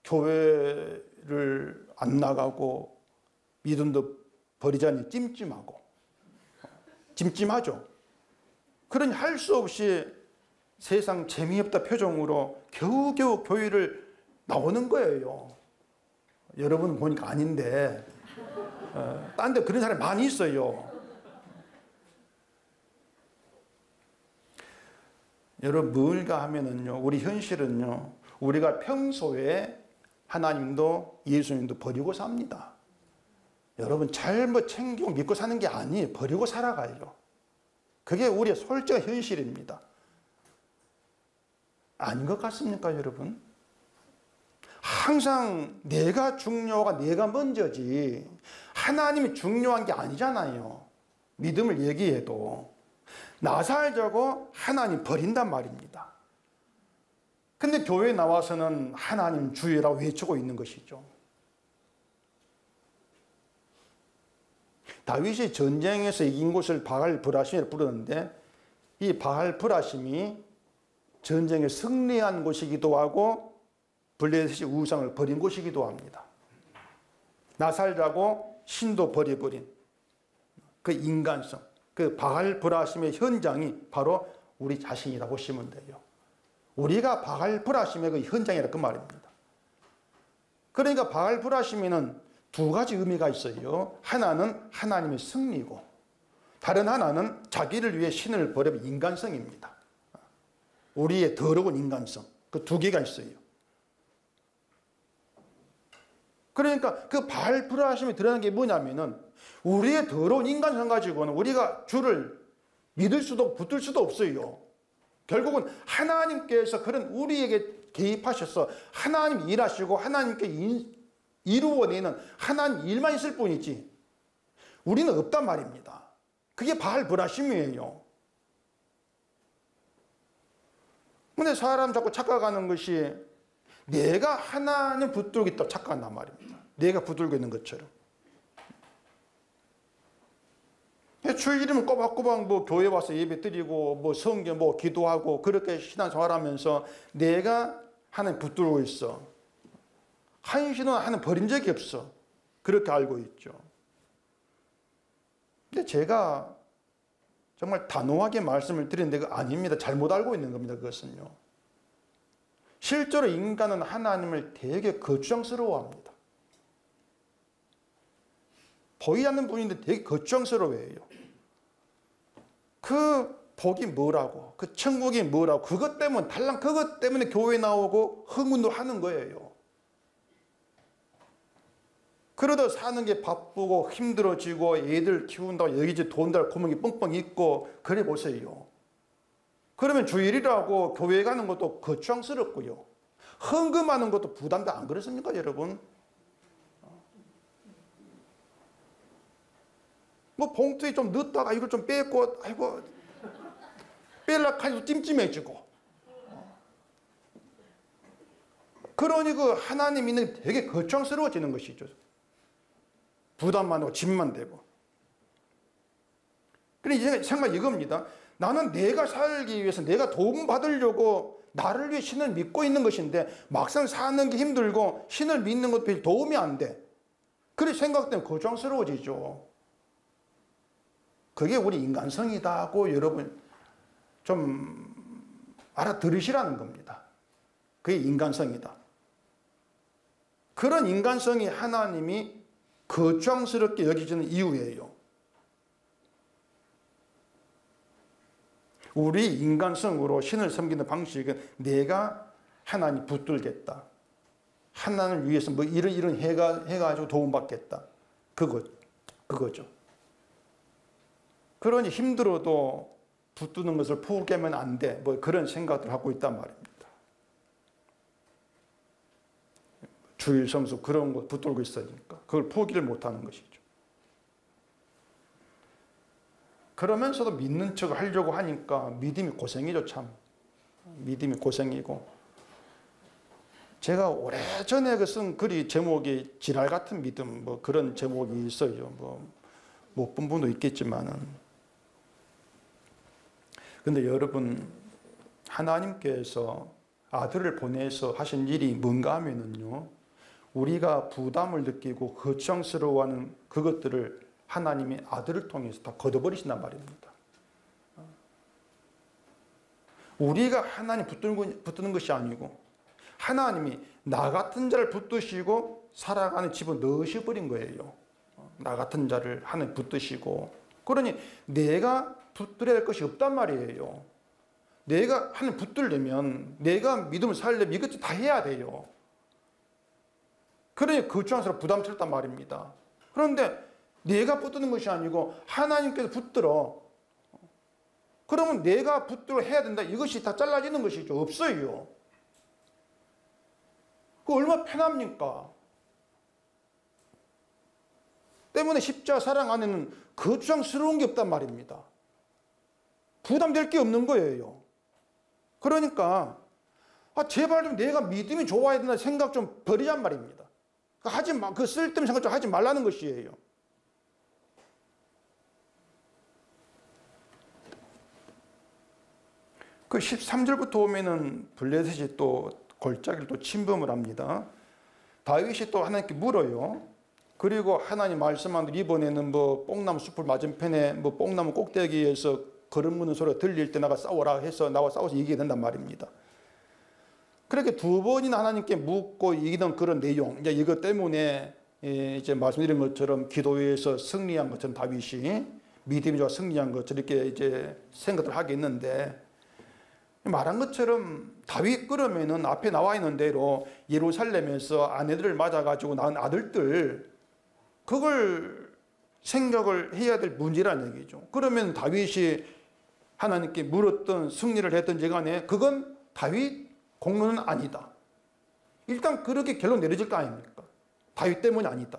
교회를 안 나가고 믿음도 버리자니 찜찜하죠. 그러니 할 수 없이 세상 재미없다 표정으로 겨우겨우 교회를 나오는 거예요. 여러분 보니까 아닌데 딴 데 그런 사람이 많이 있어요. 여러분 뭘까 하면은요, 우리 현실은요, 우리가 평소에 하나님도 예수님도 버리고 삽니다. 여러분 잘못 챙기고 믿고 사는 게 아니에요. 버리고 살아가요. 그게 우리의 솔직한 현실입니다. 아닌 것 같습니까, 여러분? 항상 내가 중요하고 내가 먼저지 하나님이 중요한 게 아니잖아요. 믿음을 얘기해도 나 살자고 하나님 버린단 말입니다. 근데 교회에 나와서는 하나님 주의라고 외치고 있는 것이죠. 다윗이 전쟁에서 이긴 곳을 바알브라심이라고 부르는데, 이 바알브라심이 전쟁에 승리한 곳이기도 하고 블레셋이 우상을 버린 곳이기도 합니다. 나 살자고 신도 버려버린 그 인간성, 그 바알브라심의 현장이 바로 우리 자신이라고 보시면 돼요. 우리가 바알브라심의 그 현장이라 그 말입니다. 그러니까 바알브라심에는 두 가지 의미가 있어요. 하나는 하나님의 승리고, 다른 하나는 자기를 위해 신을 버린 인간성입니다. 우리의 더러운 인간성. 그 두 개가 있어요. 그러니까 그 바알브라심이 드러나는 게 뭐냐면은 우리의 더러운 인간성 가지고는 우리가 주를 믿을 수도 붙들 수도 없어요. 결국은 하나님께서 그런 우리에게 개입하셔서 하나님 일하시고 하나님께 이루어내는 하나님 일만 있을 뿐이지 우리는 없단 말입니다. 그게 바알브라심이에요. 근데 사람 자꾸 착각하는 것이 내가 하나님 붙들고 있다고 착각한단 말입니다. 내가 붙들고 있는 것처럼. 주일이면 꼬박꼬박 뭐 교회 와서 예배 드리고 뭐 성경 뭐 기도하고 그렇게 신앙생활하면서 내가 하나님 붙들고 있어. 한시는 하나님 버린 적이 없어. 그렇게 알고 있죠. 근데 제가 정말 단호하게 말씀을 드리는데 그거 아닙니다. 잘못 알고 있는 겁니다. 그것은요. 실제로 인간은 하나님을 되게 거추장스러워합니다. 보이지 않는 분인데 되게 거추장스러워해요. 그 복이 뭐라고, 그 천국이 뭐라고, 그것 때문에 교회 나오고 흥분도 하는 거예요. 그러다 사는 게 바쁘고 힘들어지고 애들 키운다고 여기저기 돈 달 구멍이 뻥뻥 있고 그래 보세요. 그러면 주일이라고 교회 가는 것도 거추장스럽고요. 헌금하는 것도 부담도 안 그렇습니까, 여러분? 뭐 봉투에 좀 넣었다가 이걸 좀 뺐고, 아이고, 빼려고 하니까 찜찜해지고. 그러니 그 하나님 있는 게 되게 거추장스러워지는 것이죠. 부담만 하고 짐만 되고. 그래, 이제 생각 이겁니다. 나는 내가 살기 위해서 내가 도움 받으려고 나를 위해 신을 믿고 있는 것인데 막상 사는 게 힘들고 신을 믿는 것도 별 도움이 안 돼. 그래 생각되면 거추장스러워지죠. 그게 우리 인간성이다고 여러분 좀 알아들으시라는 겁니다. 그게 인간성이다. 그런 인간성이 하나님이 거추장스럽게 여기지는 이유예요. 우리 인간성으로 신을 섬기는 방식은 내가 하나님 붙들겠다. 하나님을 위해서 뭐 이런 해가지고 도움받겠다. 그거죠. 그러니 힘들어도 붙드는 것을 포기하면 안 돼. 뭐 그런 생각을 하고 있단 말입니다. 주일 성수 그런 거 붙들고 있으니까 그걸 포기를 못하는 것이죠. 그러면서도 믿는 척 하려고 하니까 믿음이 고생이죠, 참. 믿음이 고생이고. 제가 오래전에 쓴 글이 제목이 지랄 같은 믿음, 뭐 그런 제목이 있어요. 뭐 못 본 분도 있겠지만은. 근데 여러분, 하나님께서 아들을 보내서 하신 일이 뭔가 하면은요, 우리가 부담을 느끼고 거추장스러워하는 그것들을 하나님이 아들을 통해서 다 걷어버리신단 말입니다. 우리가 하나님 붙드는 것이 아니고 하나님이 나 같은 자를 붙드시고 살아가는 집어 넣으셔버린 거예요. 나 같은 자를 하나님 붙드시고. 그러니 내가 붙들어야 할 것이 없단 말이에요. 내가 하나님 붙들려면 내가 믿음을 살려면 이것도 다 해야 돼요. 그러니 거추장스럽고 부담스럽단 말입니다. 그런데 내가 붙드는 것이 아니고 하나님께서 붙들어. 그러면 내가 붙들어 해야 된다. 이것이 다 잘라지는 것이죠. 없어요. 그 얼마나 편합니까? 때문에 십자가 사랑 안에는 거추장스러운 게 없단 말입니다. 부담될 게 없는 거예요. 그러니까 제발 좀 내가 믿음이 좋아야 된다 생각 좀 버리란 말입니다. 하지 마, 그 쓸데없는 생각 좀 하지 말라는 것이에요. 그 13절부터 오면은 블레셋이 또 골짜기를 또 침범을 합니다. 다윗이 또 하나님께 물어요. 그리고 하나님 말씀한 대로 이번에는 뭐 뽕나무 숲을 맞은편에 뭐 뽕나무 꼭대기에서 걸음무는 소리가 들릴 때 나가 싸워라 해서 나와 싸워서 이기게 된단 말입니다. 그렇게 두 번이나 하나님께 묻고 이기던 그런 내용, 이제 이것 때문에 이제 말씀드린 것처럼 기도에서 승리한 것처럼 다윗이 믿음이 좋아 승리한 것처럼 이렇게 이제 생각을 하겠는데 말한 것처럼 다윗 그러면은 앞에 나와 있는 대로 예루살렘에서 아내들을 맞아가지고 낳은 아들들, 그걸 생각을 해야 될 문제라는 얘기죠. 그러면 다윗이 하나님께 물었던 승리를 했던지 간에 그건 다윗 공로는 아니다. 일단 그렇게 결론 내려질 거 아닙니까? 다윗 때문이 아니다.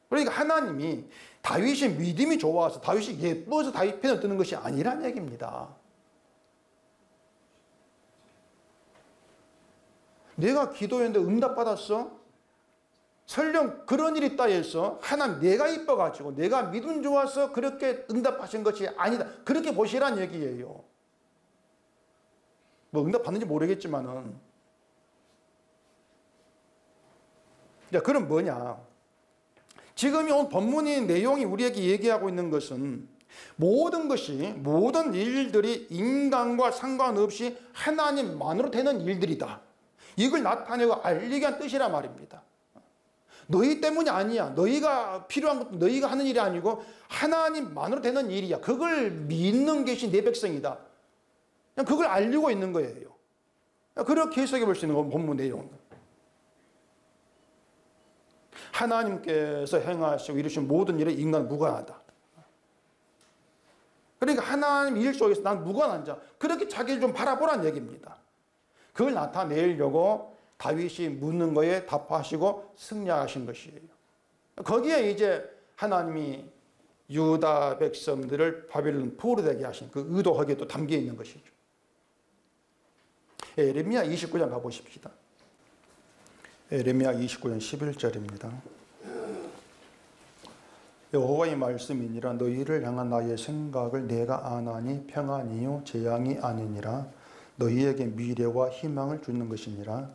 그러니까 하나님이 다윗이 믿음이 좋아서, 다윗이 예뻐서 다윗 편을 드는 것이 아니란 얘기입니다. 내가 기도했는데 응답받았어? 설령 그런 일이 있다 해서 하나님 내가 이뻐가지고 내가 믿음 좋아서 그렇게 응답하신 것이 아니다, 그렇게 보시란 얘기예요. 뭐 응답받는지 모르겠지만은. 자, 그럼 뭐냐? 지금 이 오늘 본문의 내용이 우리에게 얘기하고 있는 것은 모든 것이, 모든 일들이 인간과 상관없이 하나님만으로 되는 일들이다, 이걸 나타내고 알리게 한 뜻이란 말입니다. 너희 때문이 아니야. 너희가 필요한 것도 너희가 하는 일이 아니고 하나님만으로 되는 일이야. 그걸 믿는 것이 내 백성이다. 그냥 그걸 알리고 있는 거예요. 그렇게 해석해 볼 수 있는 건 본문 내용. 하나님께서 행하시고 이루신 모든 일에 인간은 무관하다. 그러니까 하나님 일 속에서 난 무관한 자, 그렇게 자기를 좀 바라보라는 얘기입니다. 그걸 나타내려고 다윗이 묻는 거에 답하시고 승리하신 것이에요. 거기에 이제 하나님이 유다 백성들을 바벨론 포로되게 하신 그 의도 거기에 또 담겨 있는 것이죠. 에레미야 29장 가보십시다. 에레미야 29장 11절입니다. 여호와의 말씀이니라. 너희를 향한 나의 생각을 내가 아나니 평안이요 재앙이 아니니라. 너희에게 미래와 희망을 주는 것이니라.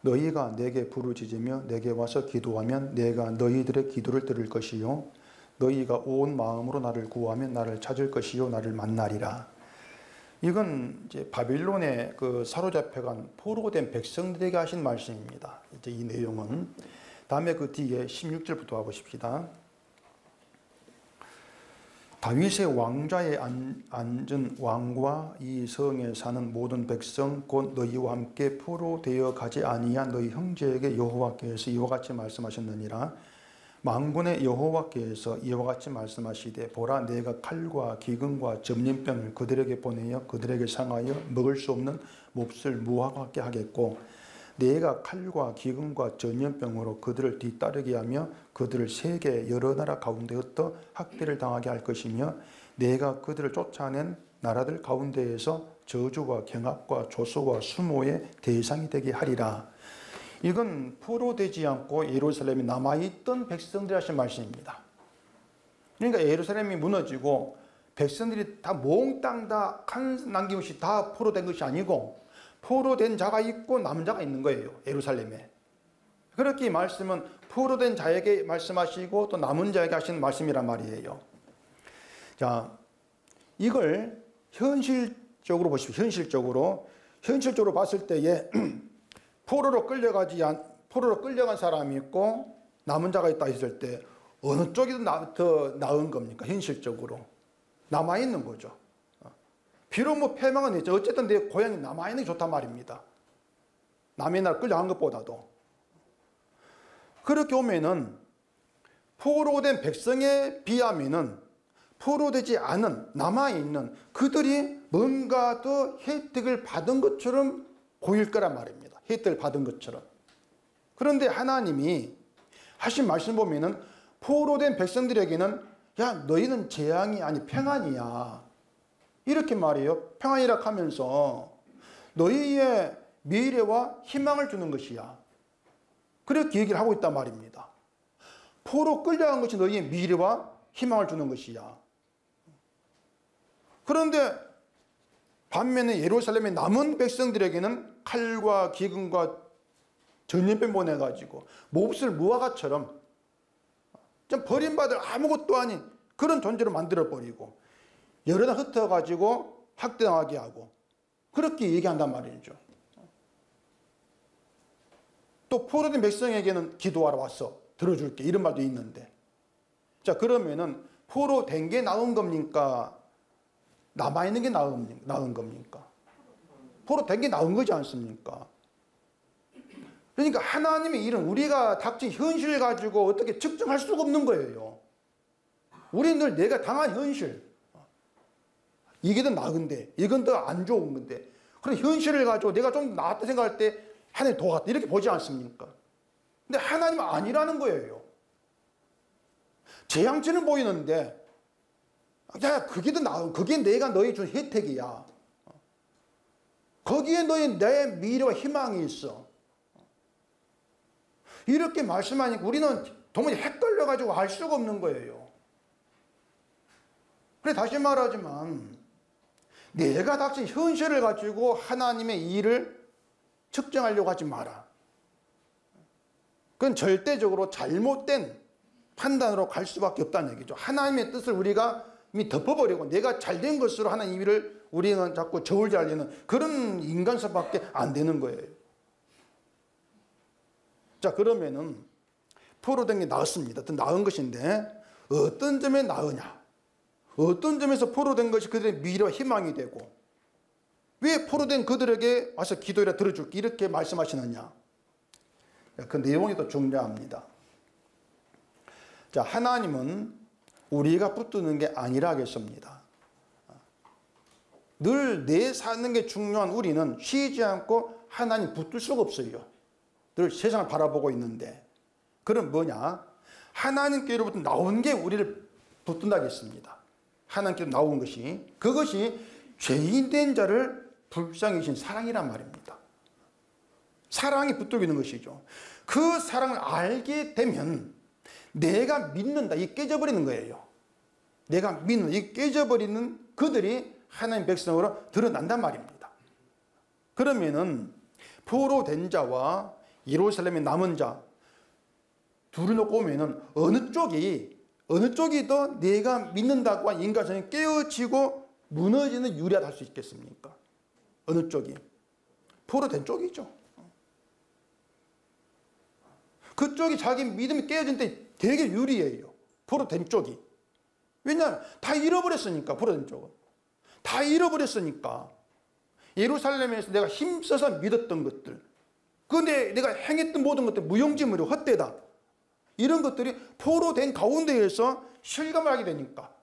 너희가 내게 부르짖으며 내게 와서 기도하면 내가 너희들의 기도를 들을 것이요 너희가 온 마음으로 나를 구하면 나를 찾을 것이요 나를 만나리라. 이건 이제 바빌론에 그 사로잡혀간 포로된 백성들에게 하신 말씀입니다. 이제 이 내용은 다음에 그 뒤에 16절부터 와보십시다. 다윗의 왕좌에 앉은 왕과 이 성에 사는 모든 백성 곧 너희와 함께 포로되어 가지 아니한 너희 형제에게 여호와께서 이와 같이 말씀하셨느니라. 만군의 여호와께서 이와 같이 말씀하시되 보라, 내가 칼과 기근과 전염병을 그들에게 보내어 그들에게 상하여 먹을 수 없는 몹쓸 무화과게 하겠고 내가 칼과 기근과 전염병으로 그들을 뒤따르게 하며 그들을 세계 여러 나라 가운데부터 학대를 당하게 할 것이며 내가 그들을 쫓아낸 나라들 가운데에서 저주와 경악과 조소와 수모의 대상이 되게 하리라. 이건 포로되지 않고 예루살렘에 남아있던 백성들이 하신 말씀입니다. 그러니까 예루살렘이 무너지고 백성들이 다 몽땅 다 한 남김없이 다 포로된 것이 아니고 포로된 자가 있고 남은 자가 있는 거예요. 예루살렘에. 그렇게 이 말씀은 포로된 자에게 말씀하시고 또 남은 자에게 하시는 말씀이란 말이에요. 자, 이걸 현실적으로 보십시오. 현실적으로 봤을 때에 포로로 끌려간 사람이 있고 남은 자가 있다 했을 때 어느 쪽이 더 나은 겁니까? 현실적으로 남아있는 거죠. 비록 뭐 패망은 있죠. 어쨌든 내 고향이 남아있는 게 좋단 말입니다. 남의 나라 끌려간 것보다도. 그렇게 오면은 포로된 백성에 비하면은 포로되지 않은 남아있는 그들이 뭔가 더 혜택을 받은 것처럼 보일 거란 말입니다. 혜택을 받은 것처럼. 그런데 하나님이 하신 말씀 보면은 포로된 백성들에게는 야, 너희는 재앙이 아니 평안이야. 이렇게 말해요. 평안이라 하면서 너희의 미래와 희망을 주는 것이야. 그렇게 얘기를 하고 있단 말입니다. 포로 끌려간 것이 너희의 미래와 희망을 주는 것이야. 그런데 반면에 예루살렘의 남은 백성들에게는 칼과 기근과 전염병 보내가지고 몹쓸 무화과처럼 좀 버림받을 아무것도 아닌 그런 존재로 만들어버리고 여러 날 흩어가지고 학대당하게 하고 그렇게 얘기한단 말이죠. 또 포로된 백성에게는 기도하러 왔어. 들어줄게. 이런 말도 있는데. 자, 그러면은 포로된 게 나은 겁니까? 남아있는 게 나은 겁니까? 포로된 게 나온 거지 않습니까? 그러니까 하나님의 일은 우리가 닥친 현실을 가지고 어떻게 측정할 수가 없는 거예요. 우리는 늘 내가 당한 현실, 이게 더 나은데 이건 더 안 좋은 건데, 그런 현실을 가지고 내가 좀 나았다 생각할 때 하나님 도왔다 이렇게 보지 않습니까? 근데 하나님은 아니라는 거예요. 재앙치는 보이는데 야, 그게 더 나은, 그게 내가 너희 준 혜택이야. 거기에 너희 내 미래와 희망이 있어. 이렇게 말씀하니까 우리는 도무지 헷갈려가지고 알 수가 없는 거예요. 그래, 다시 말하지만 내가 닥친 현실을 가지고 하나님의 일을 측정하려고 하지 마라. 그건 절대적으로 잘못된 판단으로 갈 수밖에 없다는 얘기죠. 하나님의 뜻을 우리가 이미 덮어버리고 내가 잘된 것으로 하나님 일을 우리는 자꾸 저울질 하려는 그런 인간사밖에 안 되는 거예요. 자, 그러면은 포로된 게 나았습니다. 더 나은 것인데 어떤 점에 나으냐? 어떤 점에서 포로된 것이 그들의 미래와 희망이 되고 왜 포로된 그들에게 와서 기도해라 들어줄게 이렇게 말씀하시느냐? 그 내용이 더 중요합니다. 자, 하나님은 우리가 붙드는 게 아니라 하겠습니다. 늘 내 사는 게 중요한 우리는 쉬지 않고 하나님 붙들 수가 없어요. 늘 세상을 바라보고 있는데, 그럼 뭐냐? 하나님께로부터 나온 게 우리를 붙든다겠습니다. 하나님께로 나온 것이, 그것이 죄인된 자를 불쌍히 여기신 사랑이란 말입니다. 사랑이 붙들고 있는 것이죠. 그 사랑을 알게 되면 내가 믿는다, 이게 깨져버리는 거예요. 내가 믿는, 이게 깨져버리는 그들이 하나님 백성으로 드러난단 말입니다. 그러면은 포로된 자와 예루살렘에 남은 자 둘을 놓고 보면은 어느 쪽이 더 내가 믿는다고 한 인간성이 깨어지고 무너지는 유리하다 할 수 있겠습니까? 어느 쪽이? 포로된 쪽이죠. 그쪽이 자기 믿음이 깨어진 때 되게 유리해요. 포로된 쪽이. 왜냐하면 다 잃어버렸으니까, 포로된 쪽은. 다 잃어버렸으니까. 예루살렘에서 내가 힘써서 믿었던 것들, 근데 내가 행했던 모든 것들 무용지물이고 헛되다. 이런 것들이 포로된 가운데에서 실감을 하게 되니까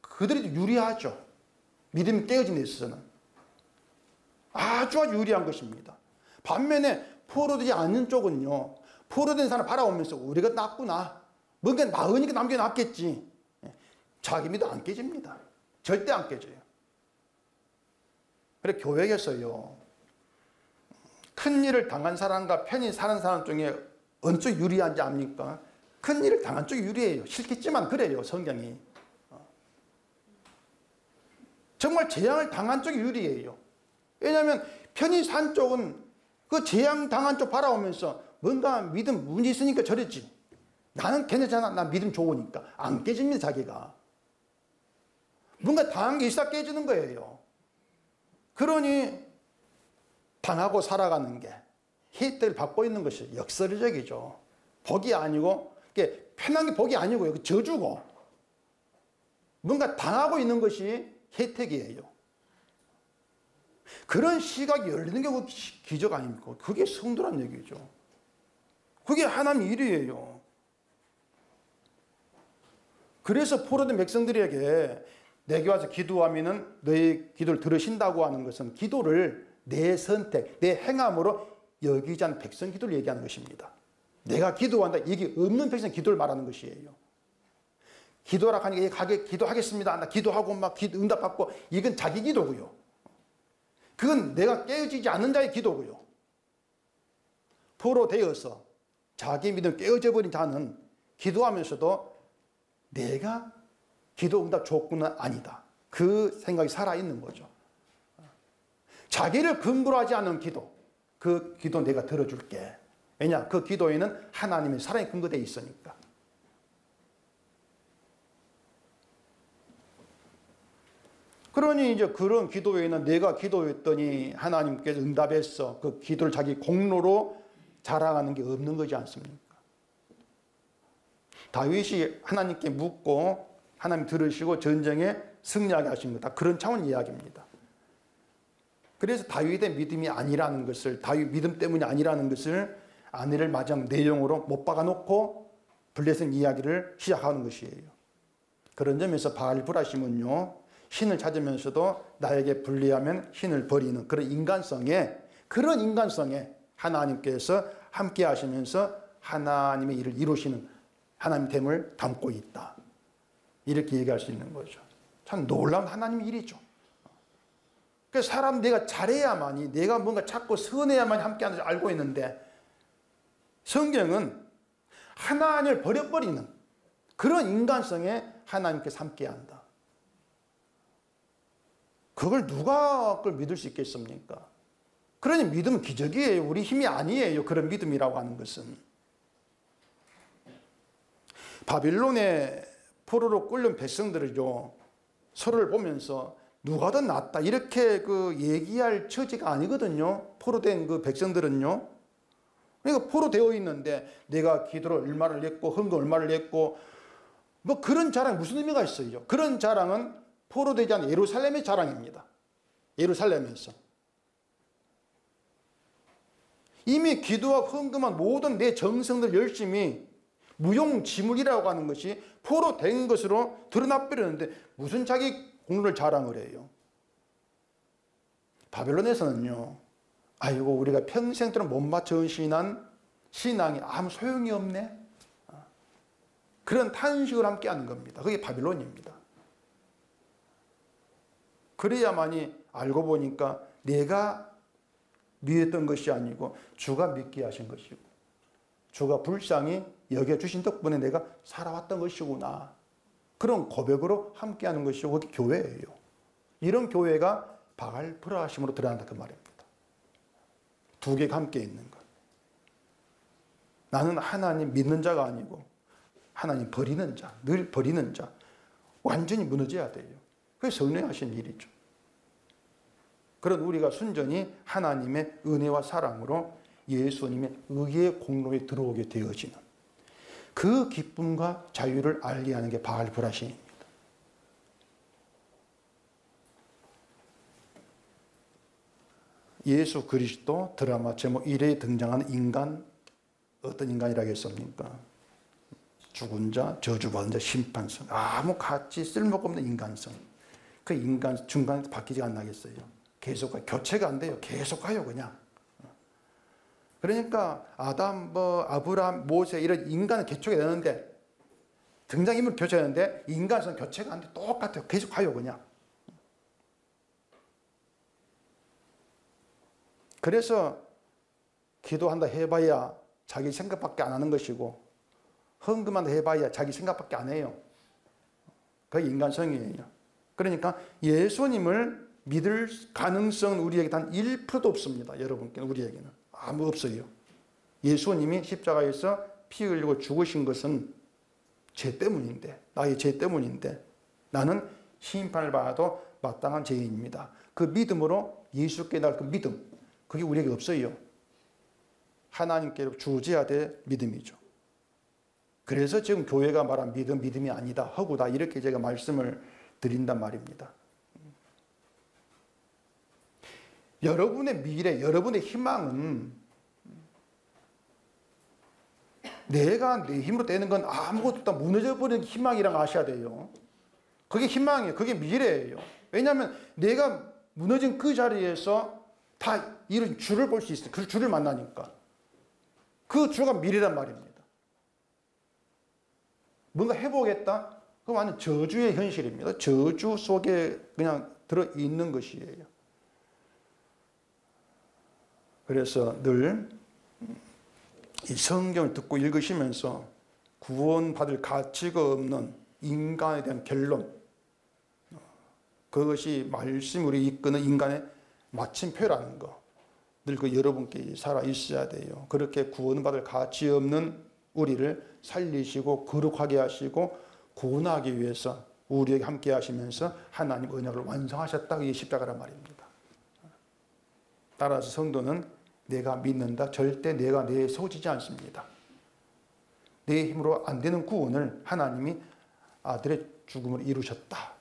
그들이 유리하죠. 믿음이 깨어진 데 있어서는. 아주 유리한 것입니다. 반면에 포로되지 않는 쪽은요, 포로된 사람 바라보면서 우리가 낫구나, 뭔가 나으니까 남겨놨겠지, 자기 믿음 안 깨집니다. 절대 안 깨져요. 그래, 교회에서요, 큰 일을 당한 사람과 편히 사는 사람 중에 어느 쪽이 유리한지 압니까? 큰 일을 당한 쪽이 유리해요. 싫겠지만 그래요, 성경이. 정말 재앙을 당한 쪽이 유리해요. 왜냐하면 편히 산 쪽은 그 재앙 당한 쪽 바라보면서 뭔가 믿음 문제 있으니까 저랬지, 나는 괜찮아, 나 믿음 좋으니까. 안 깨집니다, 자기가. 뭔가 당한 게 있어 깨지는 거예요. 그러니 당하고 살아가는 게, 혜택을 받고 있는 것이 역설적이죠. 복이 아니고, 편한 게 복이 아니고요, 저주고, 뭔가 당하고 있는 것이 혜택이에요. 그런 시각이 열리는 게 기적 아닙니까? 그게 성도란 얘기죠. 그게 하나님 일이에요. 그래서 포로된 백성들에게 내게 와서 기도하면은 너희 기도를 들으신다고 하는 것은 기도를 내 선택, 내 행함으로 여기지 않은 백성 기도를 얘기하는 것입니다. 내가 기도한다, 이게 없는 백성 기도를 말하는 것이에요. 기도하라 하니까 가게 기도하겠습니다. 나 기도하고 막 응답받고, 이건 자기 기도고요. 그건 내가 깨어지지 않는 자의 기도고요. 포로되어서 자기 믿음 깨어져 버린 자는 기도하면서도 내가 기도 응답 조건은 아니다, 그 생각이 살아있는 거죠. 자기를 근거로 하지 않은 기도, 그 기도 내가 들어줄게. 왜냐? 그 기도에는 하나님의 사랑이 근거되어 있으니까. 그러니 이제 그런 기도에는 내가 기도했더니 하나님께서 응답했어, 그 기도를 자기 공로로 자랑하는 게 없는 거지 않습니까? 다윗이 하나님께 묻고 하나님 들으시고 전쟁에 승리하게 하신 거다, 그런 차원 이야기입니다. 그래서 다윗의 믿음이 아니라는 것을, 다윗 믿음 때문이 아니라는 것을 아내를 맞이한 내용으로 못 박아놓고 블레셋 이야기를 시작하는 것이에요. 그런 점에서 바알브라심은요, 신을 찾으면서도 나에게 불리하면 신을 버리는 그런 인간성에 하나님께서 함께 하시면서 하나님의 일을 이루시는 하나님 됨을 담고 있다. 이렇게 얘기할 수 있는 거죠. 참 놀라운 하나님의 일이죠. 그래서 사람 내가 잘해야만이, 내가 뭔가 찾고 선해야만이 함께하는 줄 알고 있는데, 성경은 하나님을 버려버리는 그런 인간성에 하나님께서 함께한다. 그걸 누가 그걸 믿을 수 있겠습니까? 그러니 믿음은 기적이에요. 우리 힘이 아니에요. 그런 믿음이라고 하는 것은. 바빌론의 포로로 끌린 백성들을요, 서로를 보면서 누가 더 낫다 이렇게 얘기할 처지가 아니거든요. 포로된 그 백성들은요. 그러니까 포로되어 있는데 내가 기도를 얼마를 냈고 헌금 얼마를 냈고 뭐 그런 자랑이 무슨 의미가 있어요. 그런 자랑은 포로되지 않은 예루살렘의 자랑입니다. 예루살렘에서 이미 기도와 헌금한 모든 내 정성들 열심히 무용지물이라고 하는 것이 포로된 것으로 드러나버렸는데 무슨 자기 공로를 자랑을 해요. 바벨론에서는요, 아이고 우리가 평생 동안 못 맞춰 신한 신앙이 아무 소용이 없네, 그런 탄식을 함께 하는 겁니다. 그게 바빌론입니다. 그래야만이 알고 보니까 내가 믿었던 것이 아니고 주가 믿게 하신 것이고 주가 불쌍히 여겨주신 덕분에 내가 살아왔던 것이구나, 그런 고백으로 함께하는 것이 그게 교회예요. 이런 교회가 바알브라심으로 드러난다 그 말입니다. 두 개가 함께 있는 것. 나는 하나님 믿는 자가 아니고 하나님 버리는 자, 늘 버리는 자, 완전히 무너져야 돼요. 그게 성령이 하신 일이죠. 그런 우리가 순전히 하나님의 은혜와 사랑으로 예수님의 의의 공로에 들어오게 되어지는 그 기쁨과 자유를 알게 하는 게 바알브라심입니다. 예수 그리스도 드라마 제목 1회에 등장하는 인간, 어떤 인간이라겠습니까? 죽은 자, 저주받은 자, 심판성, 아무 가치 쓸모가 없는 인간성. 그 인간 중간에 바뀌지 않나겠어요? 계속 가요. 교체가 안 돼요. 계속 가요 그냥. 그러니까 아담, 아브라함, 모세 이런 인간은 개척이 되는데, 등장인물 교체가 되는데 인간성 교체가 안 돼. 똑같아요. 계속 가요 그냥. 그래서 기도한다 해봐야 자기 생각밖에 안 하는 것이고 헌금한다 해봐야 자기 생각밖에 안 해요. 그게 인간성이에요. 그러니까 예수님을 믿을 가능성은 우리에게 단 1%도 없습니다. 여러분께는, 우리에게는 아무 없어요. 예수님이 십자가에서 피 흘리고 죽으신 것은 죄 때문인데, 나의 죄 때문인데 나는 심판을 받아도 마땅한 죄인입니다. 그 믿음으로 예수께 날 그 믿음, 그게 우리에게 없어요. 하나님께 주어져야 될 믿음이죠. 그래서 지금 교회가 말한 믿음이 아니다, 허구다, 이렇게 제가 말씀을 드린단 말입니다. 여러분의 미래, 여러분의 희망은 내가 내 힘으로 되는 건 아무것도 없다, 무너져버리는 희망이라고 아셔야 돼요. 그게 희망이에요. 그게 미래예요. 왜냐하면 내가 무너진 그 자리에서 다 이런 주를 볼 수 있어요. 그 주를 만나니까. 그 주가 미래란 말입니다. 뭔가 해보겠다? 그건 완전 저주의 현실입니다. 저주 속에 그냥 들어있는 것이에요. 그래서 늘 이 성경을 듣고 읽으시면서 구원받을 가치가 없는 인간에 대한 결론, 그것이 말씀이 우리 이끄는 인간의 마침표라는 거, 늘 그 여러분께 살아 있어야 돼요. 그렇게 구원받을 가치 없는 우리를 살리시고 거룩하게 하시고 구원하기 위해서 우리에게 함께 하시면서 하나님 언약을 완성하셨다. 이게 십자가란 말입니다. 따라서 성도는 내가 믿는다, 절대 내가 내에 서지지 않습니다. 내 힘으로 안 되는 구원을 하나님이 아들의 죽음을 이루셨다.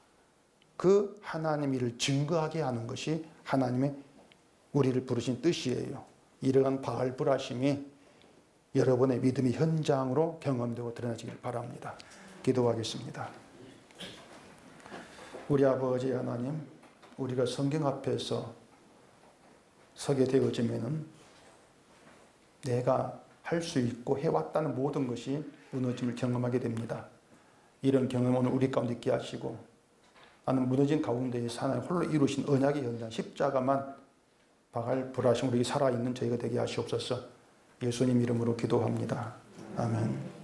그 하나님 일을 증거하게 하는 것이 하나님의 우리를 부르신 뜻이에요. 이러한 바알불하심이 여러분의 믿음의 현장으로 경험되고 드러나지길 바랍니다. 기도하겠습니다. 우리 아버지 하나님, 우리가 성경 앞에서 서게 되어지면은 내가 할 수 있고 해왔다는 모든 것이 무너짐을 경험하게 됩니다. 이런 경험 오늘 우리 가운데 있게 하시고, 나는 무너진 가운데에서 하나님 홀로 이루신 언약의 현장, 십자가만 바알불하심 우리 살아있는 저희가 되게 하시옵소서. 예수님 이름으로 기도합니다. 아멘.